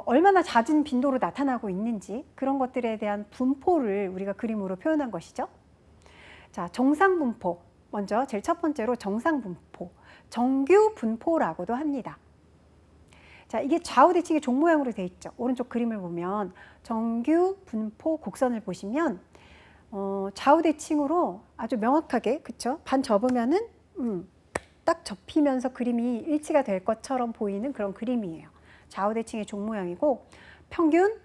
얼마나 잦은 빈도로 나타나고 있는지 그런 것들에 대한 분포를 우리가 그림으로 표현한 것이죠. 자, 정상분포. 먼저 제일 첫 번째로 정상분포, 정규분포라고도 합니다. 자, 이게 좌우대칭의 종 모양으로 되어 있죠. 오른쪽 그림을 보면 정규분포 곡선을 보시면 좌우대칭으로 아주 명확하게, 그쵸? 반 접으면은 딱 접히면서 그림이 일치가 될 것처럼 보이는 그런 그림이에요. 좌우대칭의 종 모양이고 평균,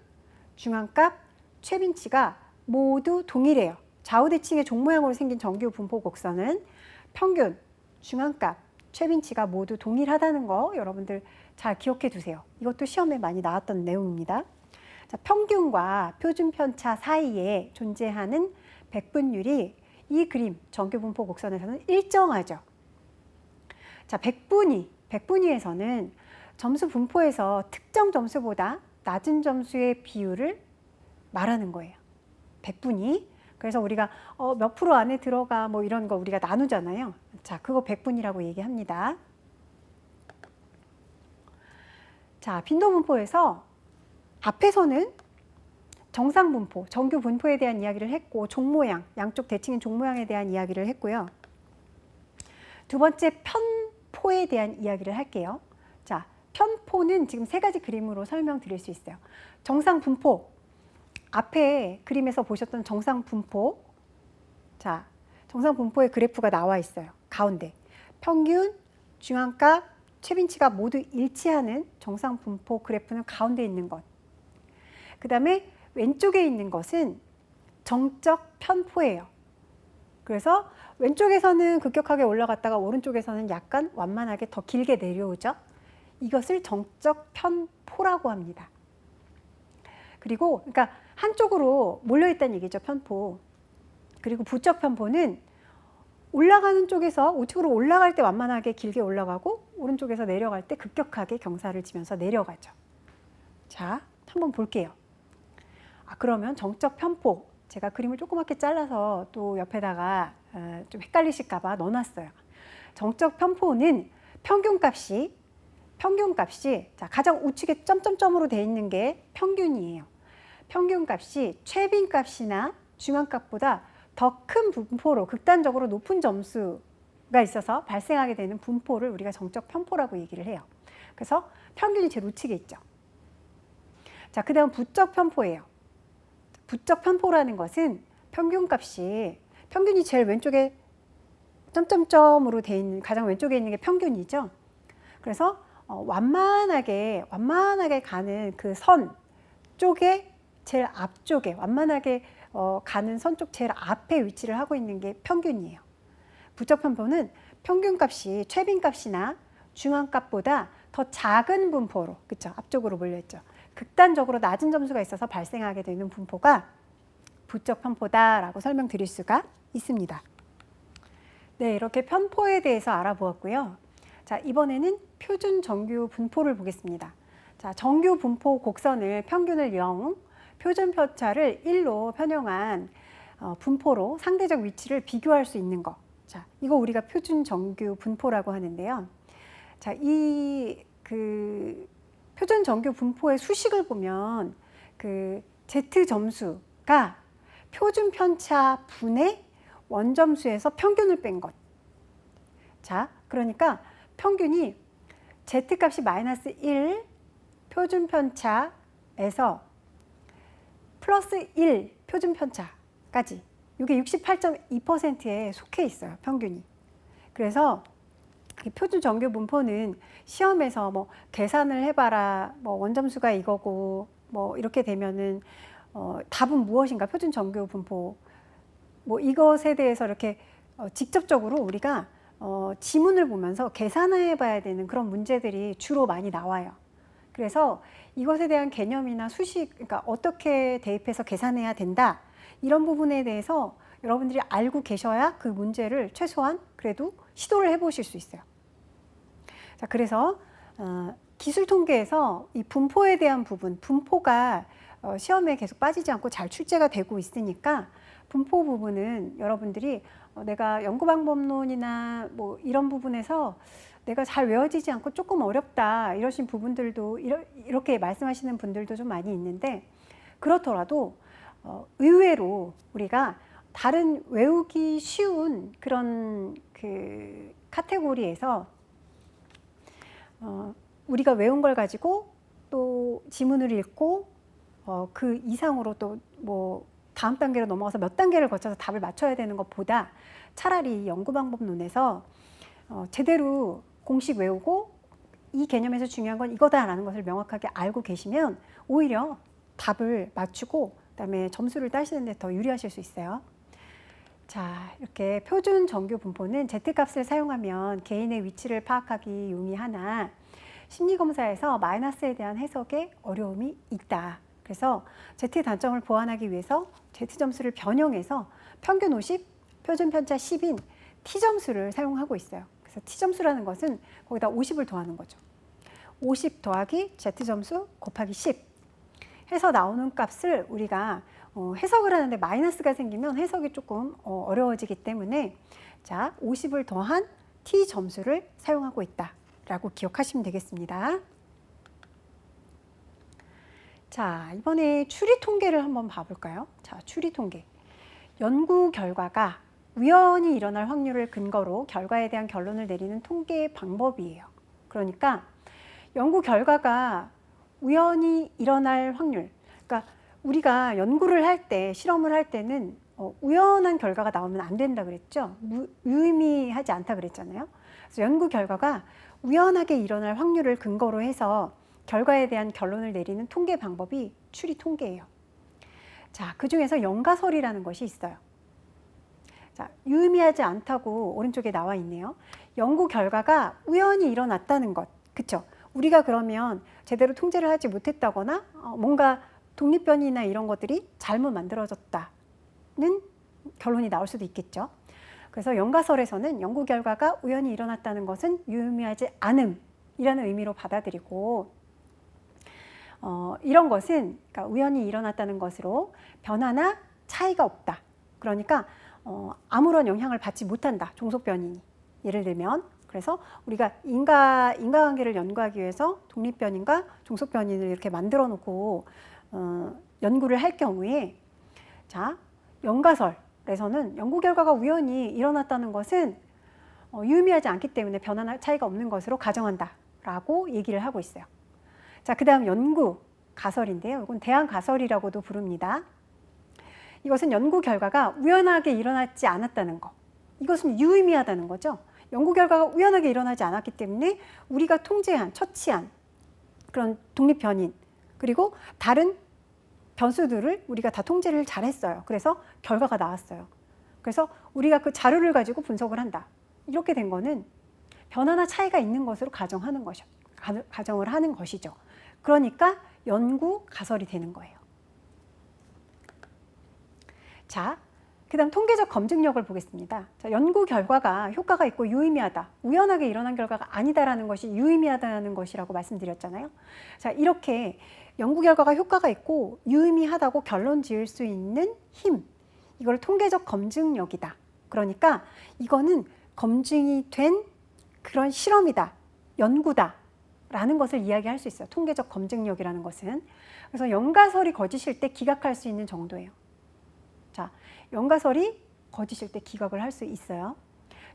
중앙값, 최빈치가 모두 동일해요. 좌우대칭의 종 모양으로 생긴 정규 분포 곡선은 평균, 중앙값, 최빈치가 모두 동일하다는 거 여러분들 잘 기억해 두세요. 이것도 시험에 많이 나왔던 내용입니다. 자, 평균과 표준 편차 사이에 존재하는 백분율이 이 그림 정규 분포 곡선에서는 일정하죠. 자, 백분위에서는 점수 분포에서 특정 점수보다 낮은 점수의 비율을 말하는 거예요. 백분위. 그래서 우리가 몇 프로 안에 들어가 뭐 이런 거 우리가 나누잖아요. 자, 그거 백분위라고 얘기합니다. 자, 빈도분포에서 앞에서는 정상분포, 정규 분포에 대한 이야기를 했고 종모양, 양쪽 대칭인 종모양에 대한 이야기를 했고요. 두 번째 편포에 대한 이야기를 할게요. 자, 편포는 지금 세 가지 그림으로 설명드릴 수 있어요. 정상분포, 앞에 그림에서 보셨던 정상분포. 자, 정상분포의 그래프가 나와 있어요. 가운데 평균, 중앙값, 최빈치가 모두 일치하는 정상분포 그래프는 가운데 있는 것. 그 다음에 왼쪽에 있는 것은 정적 편포예요. 그래서 왼쪽에서는 급격하게 올라갔다가 오른쪽에서는 약간 완만하게 더 길게 내려오죠. 이것을 정적 편포라고 합니다. 그리고 그러니까 한쪽으로 몰려있다는 얘기죠. 편포. 그리고 부적 편포는 올라가는 쪽에서 우측으로 올라갈 때 완만하게 길게 올라가고 오른쪽에서 내려갈 때 급격하게 경사를 지면서 내려가죠. 자, 한번 볼게요. 그러면 정적 편포, 제가 그림을 조그맣게 잘라서 또 옆에다가 좀 헷갈리실까 봐 넣어놨어요. 정적 편포는 평균값이 자, 가장 우측에 점점점으로 되어 있는 게 평균이에요. 평균값이 최빈값이나 중앙값보다 더 큰 분포로 극단적으로 높은 점수가 있어서 발생하게 되는 분포를 우리가 정적 편포라고 얘기를 해요. 그래서 평균이 제일 우측에 있죠. 자, 그 다음 부적 편포예요. 부적 편포라는 것은 평균이 제일 왼쪽에 점점점으로 되어 있는 가장 왼쪽에 있는 게 평균이죠. 그래서 완만하게 가는 그 선 쪽에 제일 앞쪽에 완만하게 가는 선 쪽 제일 앞에 위치를 하고 있는 게 평균이에요. 부적 편포는 평균값이 최빈값이나 중앙값보다 더 작은 분포로, 그쵸? 앞쪽으로 몰려있죠. 극단적으로 낮은 점수가 있어서 발생하게 되는 분포가 부적 편포다라고 설명드릴 수가 있습니다. 네, 이렇게 편포에 대해서 알아보았고요. 자, 이번에는 표준 정규 분포를 보겠습니다. 자, 정규 분포 곡선을 평균을 0, 표준 편차를 1로 편형한 분포로 상대적 위치를 비교할 수 있는 것. 자, 이거 우리가 표준 정규 분포라고 하는데요. 자, 표준 정규 분포의 수식을 보면 그 Z 점수가 표준 편차 분의 원점수에서 평균을 뺀 것. 자, 그러니까 평균이 Z 값이 마이너스 1 표준 편차에서 플러스 1 표준 편차까지 이게 68.2%에 속해 있어요, 평균이. 그래서 이 표준 정규 분포는 시험에서 뭐 계산을 해봐라, 뭐 원점수가 이거고 뭐 이렇게 되면은 답은 무엇인가, 표준 정규 분포 뭐 이것에 대해서 이렇게 직접적으로 우리가 지문을 보면서 계산해 봐야 되는 그런 문제들이 주로 많이 나와요. 그래서 이것에 대한 개념이나 수식, 그러니까 어떻게 대입해서 계산해야 된다, 이런 부분에 대해서 여러분들이 알고 계셔야 그 문제를 최소한 그래도 시도를 해보실 수 있어요. 자, 그래서 기술 통계에서 이 분포에 대한 부분, 분포가 시험에 계속 빠지지 않고 잘 출제가 되고 있으니까 분포 부분은 여러분들이 내가 연구방법론이나 뭐 이런 부분에서 내가 잘 외워지지 않고 조금 어렵다 이러신 부분들도, 이렇게 말씀하시는 분들도 좀 많이 있는데, 그렇더라도 의외로 우리가 다른 외우기 쉬운 그런 그 카테고리에서 우리가 외운 걸 가지고 또 지문을 읽고 그 이상으로 또 뭐 다음 단계로 넘어가서 몇 단계를 거쳐서 답을 맞춰야 되는 것보다 차라리 연구방법론에서 제대로 공식 외우고 이 개념에서 중요한 건 이거다라는 것을 명확하게 알고 계시면 오히려 답을 맞추고 그다음에 점수를 따시는 데 더 유리하실 수 있어요. 자, 이렇게 표준 정규 분포는 Z값을 사용하면 개인의 위치를 파악하기 용이하나 심리검사에서 마이너스에 대한 해석에 어려움이 있다. 그래서 Z 단점을 보완하기 위해서 Z점수를 변형해서 평균 50, 표준 편차 10인 T점수를 사용하고 있어요. 그래서 T점수라는 것은 거기다 50을 더하는 거죠. 50 더하기 Z점수 곱하기 10 해서 나오는 값을 우리가 해석을 하는데 마이너스가 생기면 해석이 조금 어려워지기 때문에, 자, 50을 더한 T점수를 사용하고 있다라고 기억하시면 되겠습니다. 자, 이번에 추리 통계를 한번 봐볼까요? 자, 추리 통계. 연구 결과가 우연히 일어날 확률을 근거로 결과에 대한 결론을 내리는 통계 방법이에요. 그러니까 연구 결과가 우연히 일어날 확률, 그러니까 우리가 연구를 할 때, 실험을 할 때는 우연한 결과가 나오면 안 된다 그랬죠. 유의미하지 않다 그랬잖아요. 그래서 연구 결과가 우연하게 일어날 확률을 근거로 해서 결과에 대한 결론을 내리는 통계 방법이 추리 통계예요. 자, 그 중에서 연가설이라는 것이 있어요. 자, 유의미하지 않다고 오른쪽에 나와 있네요. 연구 결과가 우연히 일어났다는 것, 그쵸? 우리가 그러면 제대로 통제를 하지 못했다거나 뭔가 독립변이나 이런 것들이 잘못 만들어졌다는 결론이 나올 수도 있겠죠. 그래서 연가설에서는 연구 결과가 우연히 일어났다는 것은 유의미하지 않음이라는 의미로 받아들이고, 이런 것은 그러니까 우연히 일어났다는 것으로 변화나 차이가 없다. 그러니까 아무런 영향을 받지 못한다, 종속변이. 예를 들면, 그래서 우리가 인과관계를 연구하기 위해서 독립변인과 종속변인을 이렇게 만들어 놓고 연구를 할 경우에, 자, 연가설에서는 연구 결과가 우연히 일어났다는 것은 유의미하지 않기 때문에 변화나 차이가 없는 것으로 가정한다라고 얘기를 하고 있어요. 자, 그 다음 연구 가설인데요. 이건 대안 가설이라고도 부릅니다. 이것은 연구 결과가 우연하게 일어나지 않았다는 것. 이것은 유의미하다는 거죠. 연구 결과가 우연하게 일어나지 않았기 때문에 우리가 통제한, 처치한 그런 독립 변인, 그리고 다른 변수들을 우리가 다 통제를 잘했어요. 그래서 결과가 나왔어요. 그래서 우리가 그 자료를 가지고 분석을 한다. 이렇게 된 거는 변화나 차이가 있는 것으로 가정을 하는 것이죠. 그러니까 연구 가설이 되는 거예요. 자, 그 다음 통계적 검증력을 보겠습니다. 자, 연구 결과가 효과가 있고 유의미하다, 우연하게 일어난 결과가 아니다라는 것이 유의미하다는 것이라고 말씀드렸잖아요. 자, 이렇게 연구 결과가 효과가 있고 유의미하다고 결론 지을 수 있는 힘, 이걸 통계적 검증력이다. 그러니까 이거는 검증이 된 그런 실험이다, 연구다, 라는 것을 이야기할 수 있어요. 통계적 검증력이라는 것은. 그래서 연가설이 거짓일 때 기각할 수 있는 정도예요. 자, 연가설이 거짓일 때 기각을 할 수 있어요.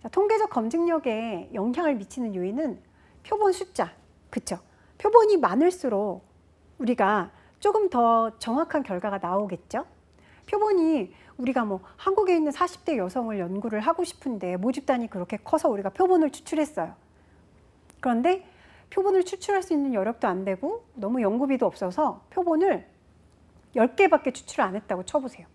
자, 통계적 검증력에 영향을 미치는 요인은 표본 숫자, 그쵸? 표본이 많을수록 우리가 조금 더 정확한 결과가 나오겠죠? 표본이 우리가 뭐 한국에 있는 40대 여성을 연구를 하고 싶은데 모집단이 그렇게 커서 우리가 표본을 추출했어요. 그런데 표본을 추출할 수 있는 여력도 안 되고 너무 연구비도 없어서 표본을 10개밖에 추출 안 했다고 쳐보세요.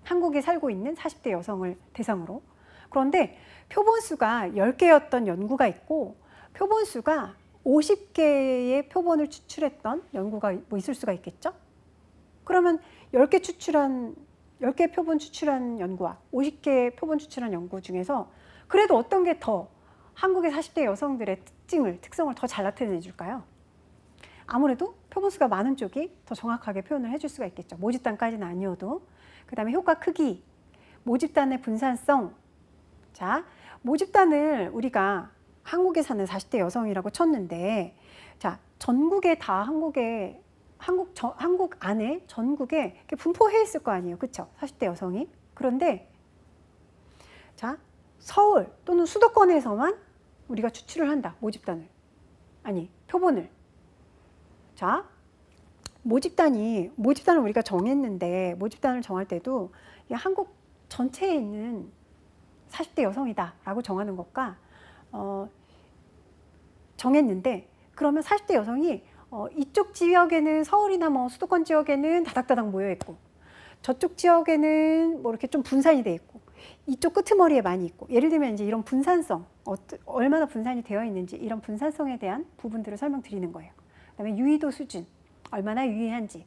한국에 살고 있는 40대 여성을 대상으로. 그런데 표본 수가 10개였던 연구가 있고 표본 수가 50개의 표본을 추출했던 연구가 뭐 있을 수가 있겠죠? 그러면 10개 표본 추출한 연구와 50개 표본 추출한 연구 중에서 그래도 어떤 게 더 한국의 40대 여성들의 특성을 더 잘 나타내 줄까요? 아무래도 표본 수가 많은 쪽이 더 정확하게 표현을 해줄 수가 있겠죠. 모집단까지는 아니어도. 그 다음에 효과 크기, 모집단의 분산성. 자, 모집단을 우리가 한국에 사는 40대 여성이라고 쳤는데, 자, 전국에 다 한국 안에 전국에 이렇게 분포해 있을 거 아니에요. 그쵸? 40대 여성이. 그런데, 자, 서울 또는 수도권에서만 우리가 추출을 한다. 모집단을. 아니, 표본을. 자, 모집단을 우리가 정했는데 모집단을 정할 때도 한국 전체에 있는 40대 여성이다 라고 정하는 것과 정했는데 그러면 40대 여성이 이쪽 지역에는 서울이나 뭐 수도권 지역에는 다닥다닥 모여 있고 저쪽 지역에는 뭐 이렇게 좀 분산이 돼 있고 이쪽 끄트머리에 많이 있고 예를 들면 이제 이런 분산성 얼마나 분산이 되어 있는지 이런 분산성에 대한 부분들을 설명드리는 거예요. 그다음에 유의도 수준 얼마나 유의한지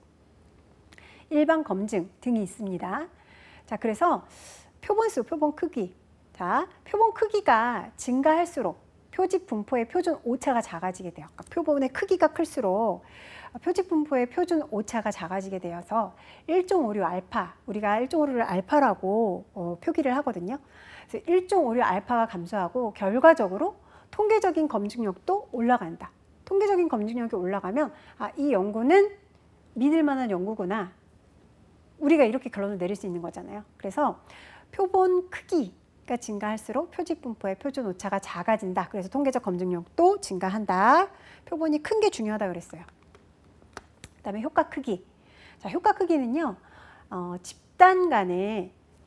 일반 검증 등이 있습니다. 자, 그래서 표본수, 표본 크기. 자, 표본 크기가 증가할수록 표집 분포의 표준 오차가 작아지게 돼요. 그러니까 표본의 크기가 클수록 표집 분포의 표준 오차가 작아지게 되어서 1.56 알파, 우리가 1.56를 알파라고 표기를 하거든요. 그래서 1.56 알파가 감소하고 결과적으로 통계적인 검증력도 올라간다. 통계적인 검증력이 올라가면 이 연구는 믿을 만한 연구구나. 우리가 이렇게 결론을 내릴 수 있는 거잖아요. 그래서 표본 크기가 증가할수록 표집 분포의 표준 오차가 작아진다. 그래서 통계적 검증력도 증가한다. 표본이 큰 게 중요하다 그랬어요. 그다음에 효과 크기. 자, 효과 크기는요.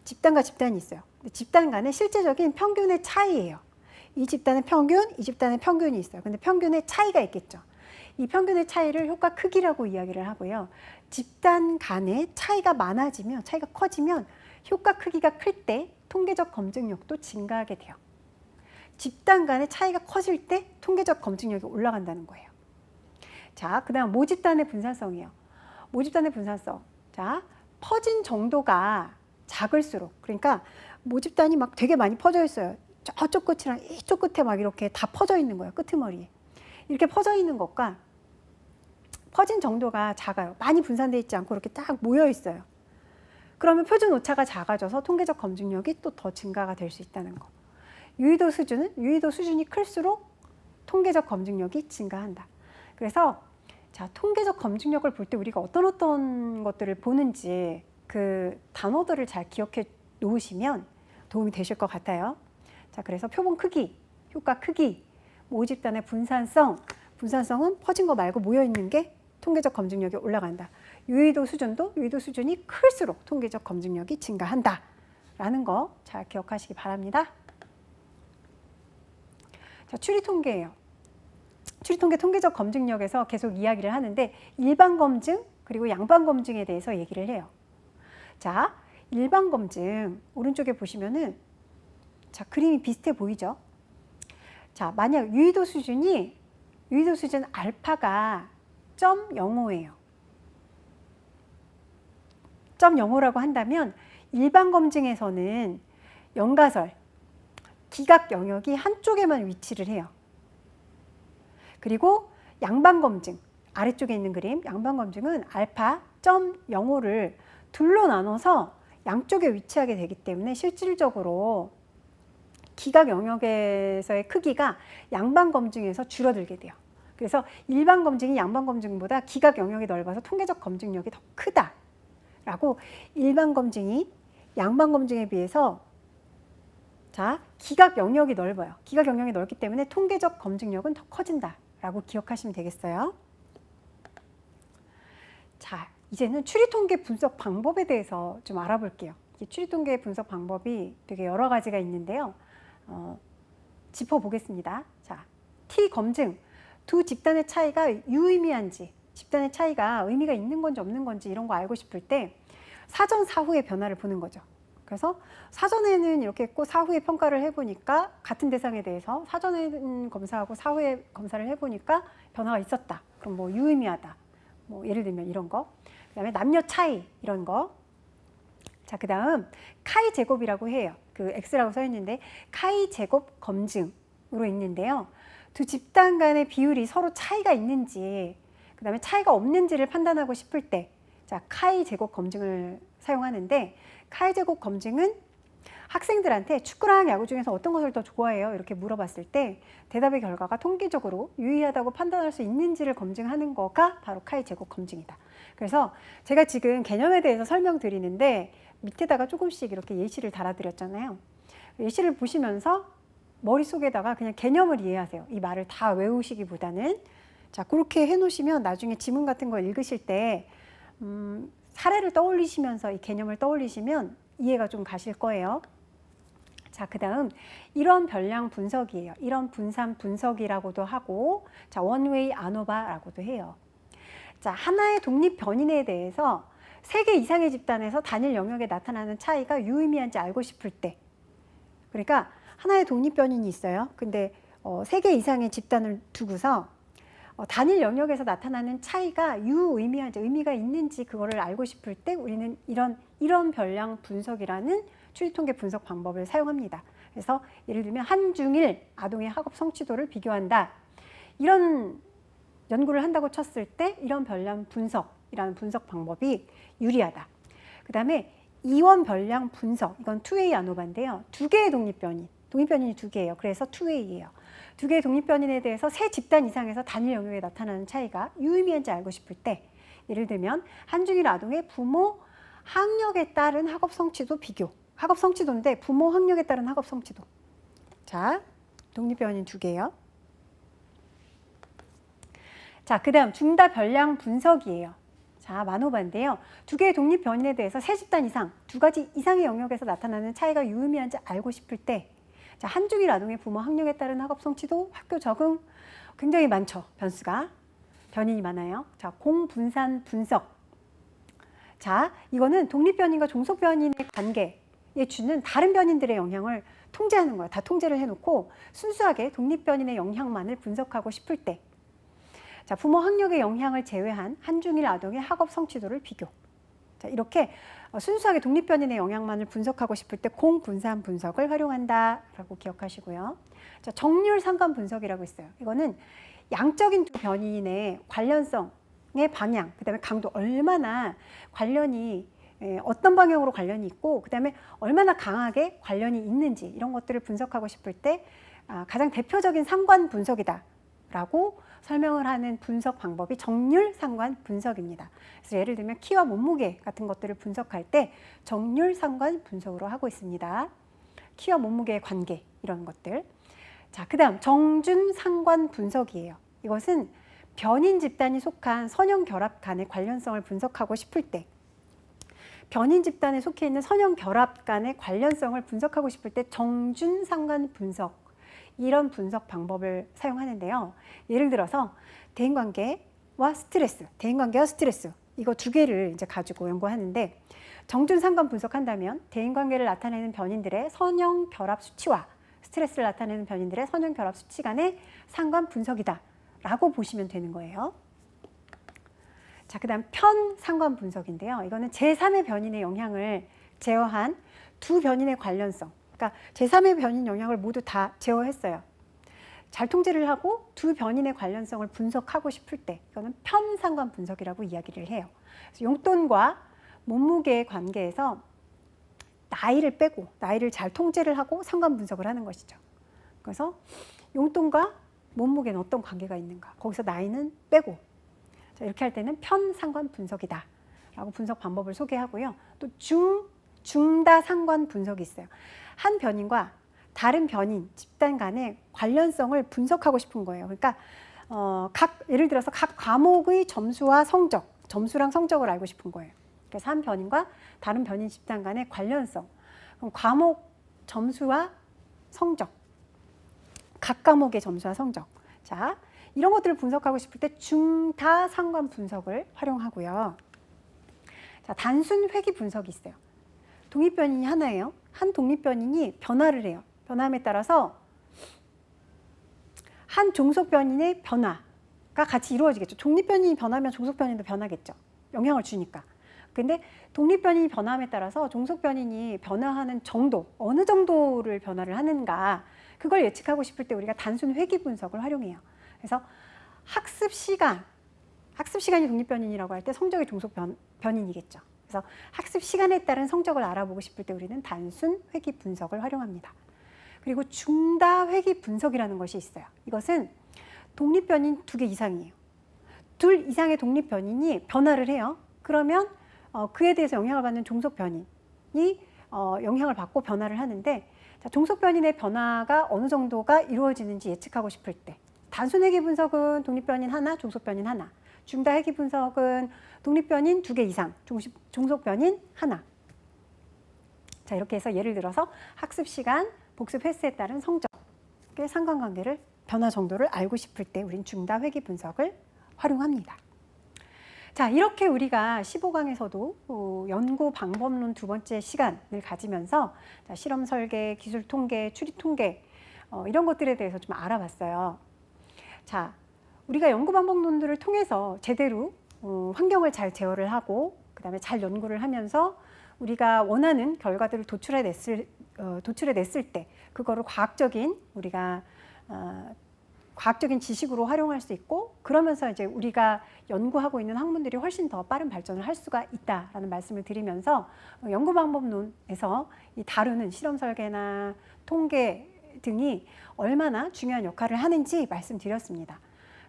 집단과 집단이 있어요. 집단 간의 실제적인 평균의 차이예요. 이 집단의 평균, 이 집단의 평균이 있어요. 근데 평균의 차이가 있겠죠. 이 평균의 차이를 효과 크기라고 이야기를 하고요. 집단 간의 차이가 많아지면, 차이가 커지면 효과 크기가 클 때 통계적 검증력도 증가하게 돼요. 집단 간의 차이가 커질 때 통계적 검증력이 올라간다는 거예요. 자, 그 다음 모집단의 분산성이에요. 모집단의 분산성. 자, 퍼진 정도가 작을수록, 그러니까 모집단이 막 되게 많이 퍼져 있어요. 저쪽 끝이랑 이쪽 끝에 막 이렇게 다 퍼져 있는 거예요. 끄트머리에. 이렇게 퍼져 있는 것과 퍼진 정도가 작아요. 많이 분산되어 있지 않고 이렇게 딱 모여 있어요. 그러면 표준 오차가 작아져서 통계적 검증력이 또 더 증가가 될 수 있다는 거. 유의도 수준이 클수록 통계적 검증력이 증가한다. 그래서 자, 통계적 검증력을 볼 때 우리가 어떤 것들을 보는지 그 단어들을 잘 기억해 놓으시면 도움이 되실 것 같아요. 자, 그래서 표본 크기, 효과 크기, 모집단의 분산성은 퍼진 거 말고 모여 있는 게 통계적 검증력이 올라간다. 유의도 수준이 클수록 통계적 검증력이 증가한다. 라는 거 잘 기억하시기 바랍니다. 자, 추리통계예요. 추리통계 통계적 검증력에서 계속 이야기를 하는데 일반 검증 그리고 양반 검증에 대해서 얘기를 해요. 자, 일반 검증 오른쪽에 보시면은 자, 그림이 비슷해 보이죠? 자, 만약 유의도 수준 알파가 0.05예요. 0.05라고 한다면 일반 검증에서는 연가설, 기각 영역이 한쪽에만 위치를 해요. 그리고 양반 검증, 아래쪽에 있는 그림, 양반 검증은 알파 0.05를 둘로 나눠서 양쪽에 위치하게 되기 때문에 실질적으로 기각 영역에서의 크기가 양방 검증에서 줄어들게 돼요. 그래서 일반 검증이 양방 검증보다 기각 영역이 넓어서 통계적 검증력이 더 크다라고, 일반 검증이 양방 검증에 비해서 자, 기각 영역이 넓어요. 기각 영역이 넓기 때문에 통계적 검증력은 더 커진다라고 기억하시면 되겠어요. 자, 이제는 추리통계 분석 방법에 대해서 좀 알아볼게요. 이 추리통계 분석 방법이 되게 여러 가지가 있는데요. 짚어보겠습니다. 자, T 검증, 두 집단의 차이가 유의미한지, 집단의 차이가 의미가 있는 건지 없는 건지 이런 거 알고 싶을 때 사전 사후의 변화를 보는 거죠. 그래서 사전에는 이렇게 했고 사후에 평가를 해보니까 같은 대상에 대해서 사전에 검사하고 사후에 검사를 해보니까 변화가 있었다. 그럼 뭐 유의미하다. 뭐 예를 들면 이런 거. 그다음에 남녀 차이 이런 거. 자, 그다음 카이 제곱이라고 해요. 그 X라고 써 있는데 카이 제곱 검증으로 있는데요. 두 집단 간의 비율이 서로 차이가 있는지, 그다음에 차이가 없는지를 판단하고 싶을 때, 자, 카이 제곱 검증을 사용하는데, 카이 제곱 검증은 학생들한테 축구랑 야구 중에서 어떤 것을 더 좋아해요? 이렇게 물어봤을 때 대답의 결과가 통계적으로 유의하다고 판단할 수 있는지를 검증하는 거가 바로 카이 제곱 검증이다. 그래서 제가 지금 개념에 대해서 설명드리는데 밑에다가 조금씩 이렇게 예시를 달아드렸잖아요. 예시를 보시면서 머릿속에다가 그냥 개념을 이해하세요. 이 말을 다 외우시기보다는. 자, 그렇게 해놓으시면 나중에 지문 같은 거 읽으실 때 사례를 떠올리시면서 이 개념을 떠올리시면 이해가 좀 가실 거예요. 자, 그 다음 이런 변량 분석이에요. 이런 분산 분석이라고도 하고, 자, 원웨이 아노바라고도 해요. 자, 하나의 독립 변인에 대해서 3개 이상의 집단에서 단일 영역에 나타나는 차이가 유의미한지 알고 싶을 때, 그러니까 하나의 독립 변인이 있어요. 근데 3개 이상의 집단을 두고서 단일 영역에서 나타나는 차이가 유의미한지, 의미가 있는지 그거를 알고 싶을 때 우리는 이런 변량 분석이라는 추리통계 분석 방법을 사용합니다. 그래서 예를 들면 한중일 아동의 학업 성취도를 비교한다. 이런 연구를 한다고 쳤을 때 이런 변량 분석이라는 분석 방법이 유리하다. 그 다음에 이원 변량 분석, 이건 투웨이 아노바인데요. 2개의 독립 변인, 독립 변인이 2개예요. 그래서 투웨이예요. 2개의 독립 변인에 대해서 3집단 이상에서 단일 영역에 나타나는 차이가 유의미한지 알고 싶을 때, 예를 들면 한중일 아동의 부모 학력에 따른 학업 성취도 비교, 학업 성취도인데 부모 학력에 따른 학업 성취도. 자, 독립 변인 2개예요. 자, 그 다음 중다 변량 분석이에요. 자, 마노바인데요. 2개의 독립 변인에 대해서 3집단 이상, 2가지 이상의 영역에서 나타나는 차이가 유의미한지 알고 싶을 때, 자, 한중일 아동의 부모 학력에 따른 학업 성취도, 학교 적응 굉장히 많죠. 변수가, 변인이 많아요. 자, 공분산 분석. 자, 이거는 독립 변인과 종속 변인의 관계에 주는 다른 변인들의 영향을 통제하는 거예요. 다 통제를 해놓고 순수하게 독립 변인의 영향만을 분석하고 싶을 때, 자, 부모 학력의 영향을 제외한 한중일 아동의 학업 성취도를 비교. 자, 이렇게 순수하게 독립 변인의 영향만을 분석하고 싶을 때 공분산 분석을 활용한다라고 기억하시고요. 자, 정률 상관 분석이라고 있어요. 이거는 양적인 두 변인의 관련성의 방향, 그다음에 강도, 얼마나 관련이 어떤 방향으로 관련이 있고 그다음에 얼마나 강하게 관련이 있는지 이런 것들을 분석하고 싶을 때 가장 대표적인 상관 분석이다라고 설명을 하는 분석 방법이 정률 상관 분석입니다. 그래서 예를 들면 키와 몸무게 같은 것들을 분석할 때 정률 상관 분석으로 하고 있습니다. 키와 몸무게의 관계 이런 것들. 자, 그다음 정준 상관 분석이에요. 이것은 변인 집단이 속한 선형 결합 간의 관련성을 분석하고 싶을 때, 변인 집단에 속해 있는 선형 결합 간의 관련성을 분석하고 싶을 때 정준 상관 분석, 이런 분석 방법을 사용하는데요. 예를 들어서 대인관계와 스트레스, 대인관계와 스트레스 이거 2개를 이제 가지고 연구하는데, 정준 상관 분석한다면 대인관계를 나타내는 변인들의 선형 결합 수치와 스트레스를 나타내는 변인들의 선형 결합 수치 간의 상관 분석이다 라고 보시면 되는 거예요. 자, 그 다음 편 상관 분석인데요. 이거는 제3의 변인의 영향을 제어한 두 변인의 관련성, 그러니까 제3의 변인 영향을 모두 다 제어했어요. 잘 통제를 하고 두 변인의 관련성을 분석하고 싶을 때 이거는 편 상관 분석이라고 이야기를 해요. 그래서 용돈과 몸무게의 관계에서 나이를 빼고 나이를 잘 통제를 하고 상관 분석을 하는 것이죠. 그래서 용돈과 몸무게는 어떤 관계가 있는가, 거기서 나이는 빼고, 자, 이렇게 할 때는 편상관 분석이다 라고 분석 방법을 소개하고요. 또 중다 상관 분석이 있어요. 한 변인과 다른 변인, 집단 간의 관련성을 분석하고 싶은 거예요. 그러니까 예를 들어서 각 과목의 점수와 성적, 점수랑 성적을 알고 싶은 거예요. 그래서 한 변인과 다른 변인 집단 간의 관련성, 그럼 과목 점수와 성적, 각 과목의 점수와 성적, 자, 이런 것들을 분석하고 싶을 때 중다 상관 분석을 활용하고요. 자, 단순 회귀 분석이 있어요. 독립변인이 하나예요. 한 독립변인이 변화를 해요. 변화함에 따라서 한 종속변인의 변화가 같이 이루어지겠죠. 독립변인이 변하면 종속변인도 변하겠죠. 영향을 주니까. 근데 독립변인이 변화함에 따라서 종속변인이 변화하는 정도, 어느 정도를 변화를 하는가, 그걸 예측하고 싶을 때 우리가 단순 회귀 분석을 활용해요. 그래서 학습 시간이 독립변인이라고 할 때 성적이 종속변인이겠죠. 그래서 학습 시간에 따른 성적을 알아보고 싶을 때 우리는 단순 회귀 분석을 활용합니다. 그리고 중다 회귀 분석이라는 것이 있어요. 이것은 독립변인 2개 이상이에요. 2 이상의 독립변인이 변화를 해요. 그러면 그에 대해서 영향을 받는 종속변인이 영향을 받고 변화를 하는데, 자, 종속변인의 변화가 어느 정도가 이루어지는지 예측하고 싶을 때 단순 회귀 분석은 독립변인 하나, 종속변인 하나, 중다 회귀 분석은 독립변인 2개 이상, 종속변인 하나. 자, 이렇게 해서 예를 들어서 학습 시간, 복습 횟수에 따른 성적의 상관관계를, 변화 정도를 알고 싶을 때 우린 중다 회귀 분석을 활용합니다. 자, 이렇게 우리가 15강에서도 연구 방법론 2번째 시간을 가지면서 자, 실험 설계, 기술 통계, 추리 통계 이런 것들에 대해서 좀 알아봤어요. 자, 우리가 연구 방법론들을 통해서 제대로 환경을 잘 제어를 하고 그다음에 잘 연구를 하면서 우리가 원하는 결과들을 도출해냈을 때 그거를 과학적인 지식으로 활용할 수 있고, 그러면서 이제 우리가 연구하고 있는 학문들이 훨씬 더 빠른 발전을 할 수가 있다라는 말씀을 드리면서 연구 방법론에서 이 다루는 실험 설계나 통계 등이 얼마나 중요한 역할을 하는지 말씀드렸습니다.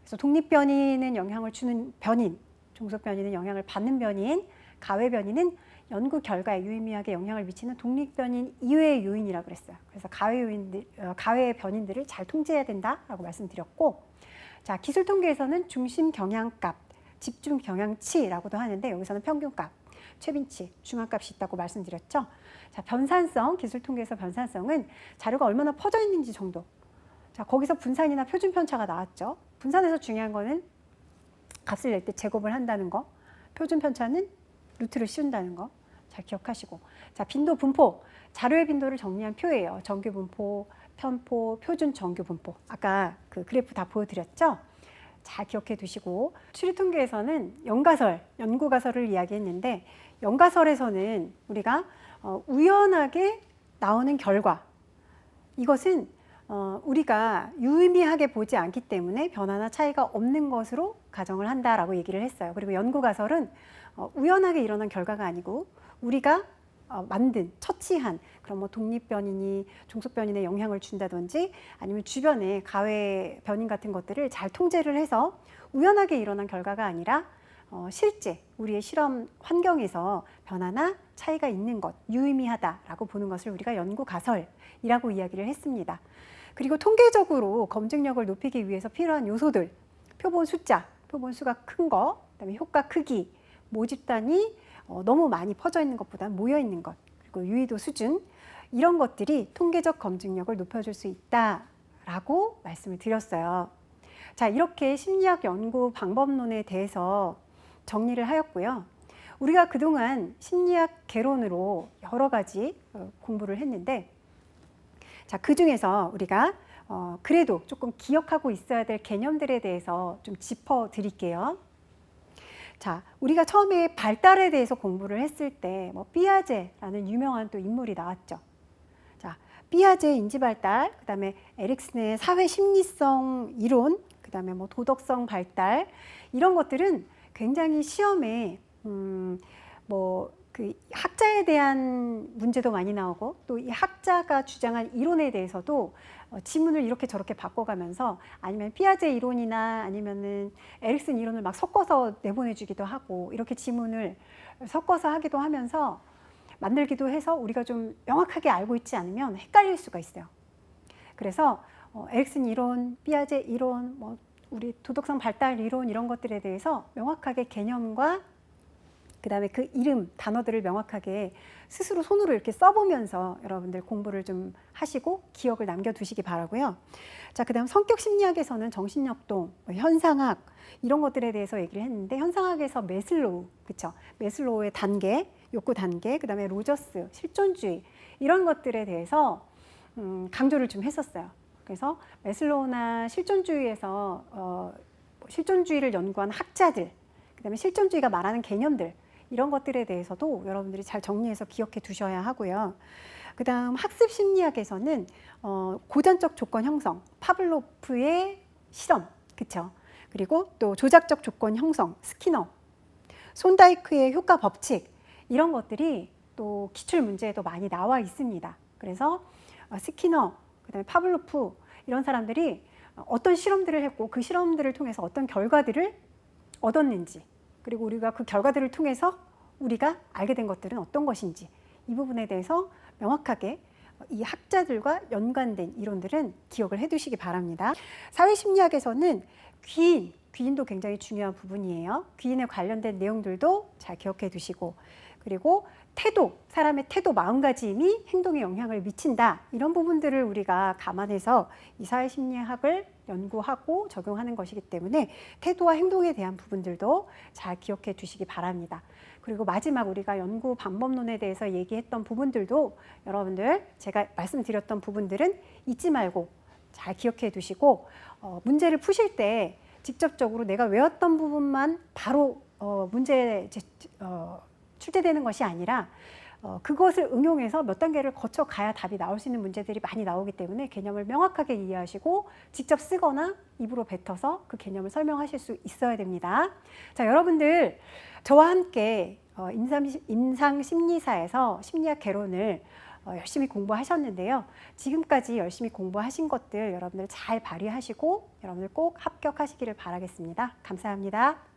그래서 독립변인은 영향을 주는 변인, 종속변인은 영향을 받는 변인, 가외변인은 연구 결과에 유의미하게 영향을 미치는 독립변인 이외의 요인이라고 그랬어요. 그래서 가외 변인들을 잘 통제해야 된다라고 말씀드렸고, 자, 기술 통계에서는 중심 경향값, 집중 경향치라고도 하는데 여기서는 평균값, 최빈치, 중앙값이 있다고 말씀드렸죠. 자, 변산성, 기술 통계에서 변산성은 자료가 얼마나 퍼져 있는지 정도. 자, 거기서 분산이나 표준 편차가 나왔죠. 분산에서 중요한 거는 값을 낼 때 제곱을 한다는 거, 표준 편차는 루트를 씌운다는 거 잘 기억하시고, 자, 빈도 분포, 자료의 빈도를 정리한 표예요. 정규 분포, 편포, 표준 정규 분포. 아까 그 그래프 다 보여드렸죠? 잘 기억해 두시고, 추리 통계에서는 연구 가설을 이야기했는데, 연가설에서는 우리가 우연하게 나오는 결과, 이것은 우리가 유의미하게 보지 않기 때문에 변화나 차이가 없는 것으로 가정을 한다라고 얘기를 했어요. 그리고 연구 가설은 우연하게 일어난 결과가 아니고 우리가 만든, 처치한 그런 뭐 독립변인이 종속변인에 영향을 준다든지 아니면 주변의 가외 변인 같은 것들을 잘 통제를 해서 우연하게 일어난 결과가 아니라 실제 우리의 실험 환경에서 변화나 차이가 있는 것, 유의미하다라고 보는 것을 우리가 연구 가설이라고 이야기를 했습니다. 그리고 통계적으로 검증력을 높이기 위해서 필요한 요소들, 표본 숫자, 표본 수가 큰 거, 그다음에 효과 크기, 모집단이 너무 많이 퍼져 있는 것보다 모여 있는 것, 그리고 유의도 수준, 이런 것들이 통계적 검증력을 높여줄 수 있다라고 말씀을 드렸어요. 자, 이렇게 심리학 연구 방법론에 대해서 정리를 하였고요. 우리가 그동안 심리학 개론으로 여러 가지 공부를 했는데, 자, 그 중에서 우리가 그래도 조금 기억하고 있어야 될 개념들에 대해서 좀 짚어드릴게요. 자, 우리가 처음에 발달에 대해서 공부를 했을 때 삐아제라는 유명한 또 인물이 나왔죠. 자, 삐아제의 인지발달, 그 다음에 에릭슨의 사회심리성 이론, 그 다음에 도덕성 발달, 이런 것들은 굉장히 시험에 그 학자에 대한 문제도 많이 나오고 또 이 학자가 주장한 이론에 대해서도 지문을 이렇게 저렇게 바꿔가면서 아니면 피아제 이론이나 아니면은 에릭슨 이론을 막 섞어서 내보내주기도 하고 이렇게 지문을 섞어서 하기도 하면서 만들기도 해서 우리가 좀 명확하게 알고 있지 않으면 헷갈릴 수가 있어요. 그래서 에릭슨 이론, 피아제 이론, 뭐 우리 도덕성 발달 이론 이런 것들에 대해서 명확하게 개념과 그다음에 그 이름, 단어들을 명확하게 스스로 손으로 이렇게 써보면서 여러분들 공부를 좀 하시고 기억을 남겨두시기 바라고요. 자, 그다음 성격 심리학에서는 정신역동, 현상학 이런 것들에 대해서 얘기를 했는데 현상학에서 메슬로우, 그렇죠? 메슬로우의 단계, 욕구 단계, 그다음에 로저스, 실존주의 이런 것들에 대해서 강조를 좀 했었어요. 그래서 메슬로우나 실존주의에서 실존주의를 연구한 학자들, 그다음에 실존주의가 말하는 개념들 이런 것들에 대해서도 여러분들이 잘 정리해서 기억해 두셔야 하고요. 그 다음 학습 심리학에서는 고전적 조건 형성, 파블로프의 실험, 그쵸? 그리고 또 조작적 조건 형성, 스키너, 손다이크의 효과 법칙 이런 것들이 또 기출 문제에도 많이 나와 있습니다. 그래서 스키너, 그다음에 파블로프 이런 사람들이 어떤 실험들을 했고 그 실험들을 통해서 어떤 결과들을 얻었는지 그리고 우리가 그 결과들을 통해서 우리가 알게 된 것들은 어떤 것인지 이 부분에 대해서 명확하게 이 학자들과 연관된 이론들은 기억을 해두시기 바랍니다. 사회심리학에서는 귀인도 굉장히 중요한 부분이에요. 귀인에 관련된 내용들도 잘 기억해 두시고 그리고 태도, 사람의 태도, 마음가짐이 행동에 영향을 미친다. 이런 부분들을 우리가 감안해서 이 사회심리학을 연구하고 적용하는 것이기 때문에 태도와 행동에 대한 부분들도 잘 기억해 두시기 바랍니다. 그리고 마지막 우리가 연구 방법론에 대해서 얘기했던 부분들도 여러분들 제가 말씀드렸던 부분들은 잊지 말고 잘 기억해 두시고 문제를 푸실 때 직접적으로 내가 외웠던 부분만 바로 문제에 출제되는 것이 아니라 그것을 응용해서 몇 단계를 거쳐 가야 답이 나올 수 있는 문제들이 많이 나오기 때문에 개념을 명확하게 이해하시고 직접 쓰거나 입으로 뱉어서 그 개념을 설명하실 수 있어야 됩니다. 자, 여러분들 저와 함께 임상심리사에서 심리학 개론을 열심히 공부하셨는데요. 지금까지 열심히 공부하신 것들 여러분들 잘 발휘하시고 여러분들 꼭 합격하시기를 바라겠습니다. 감사합니다.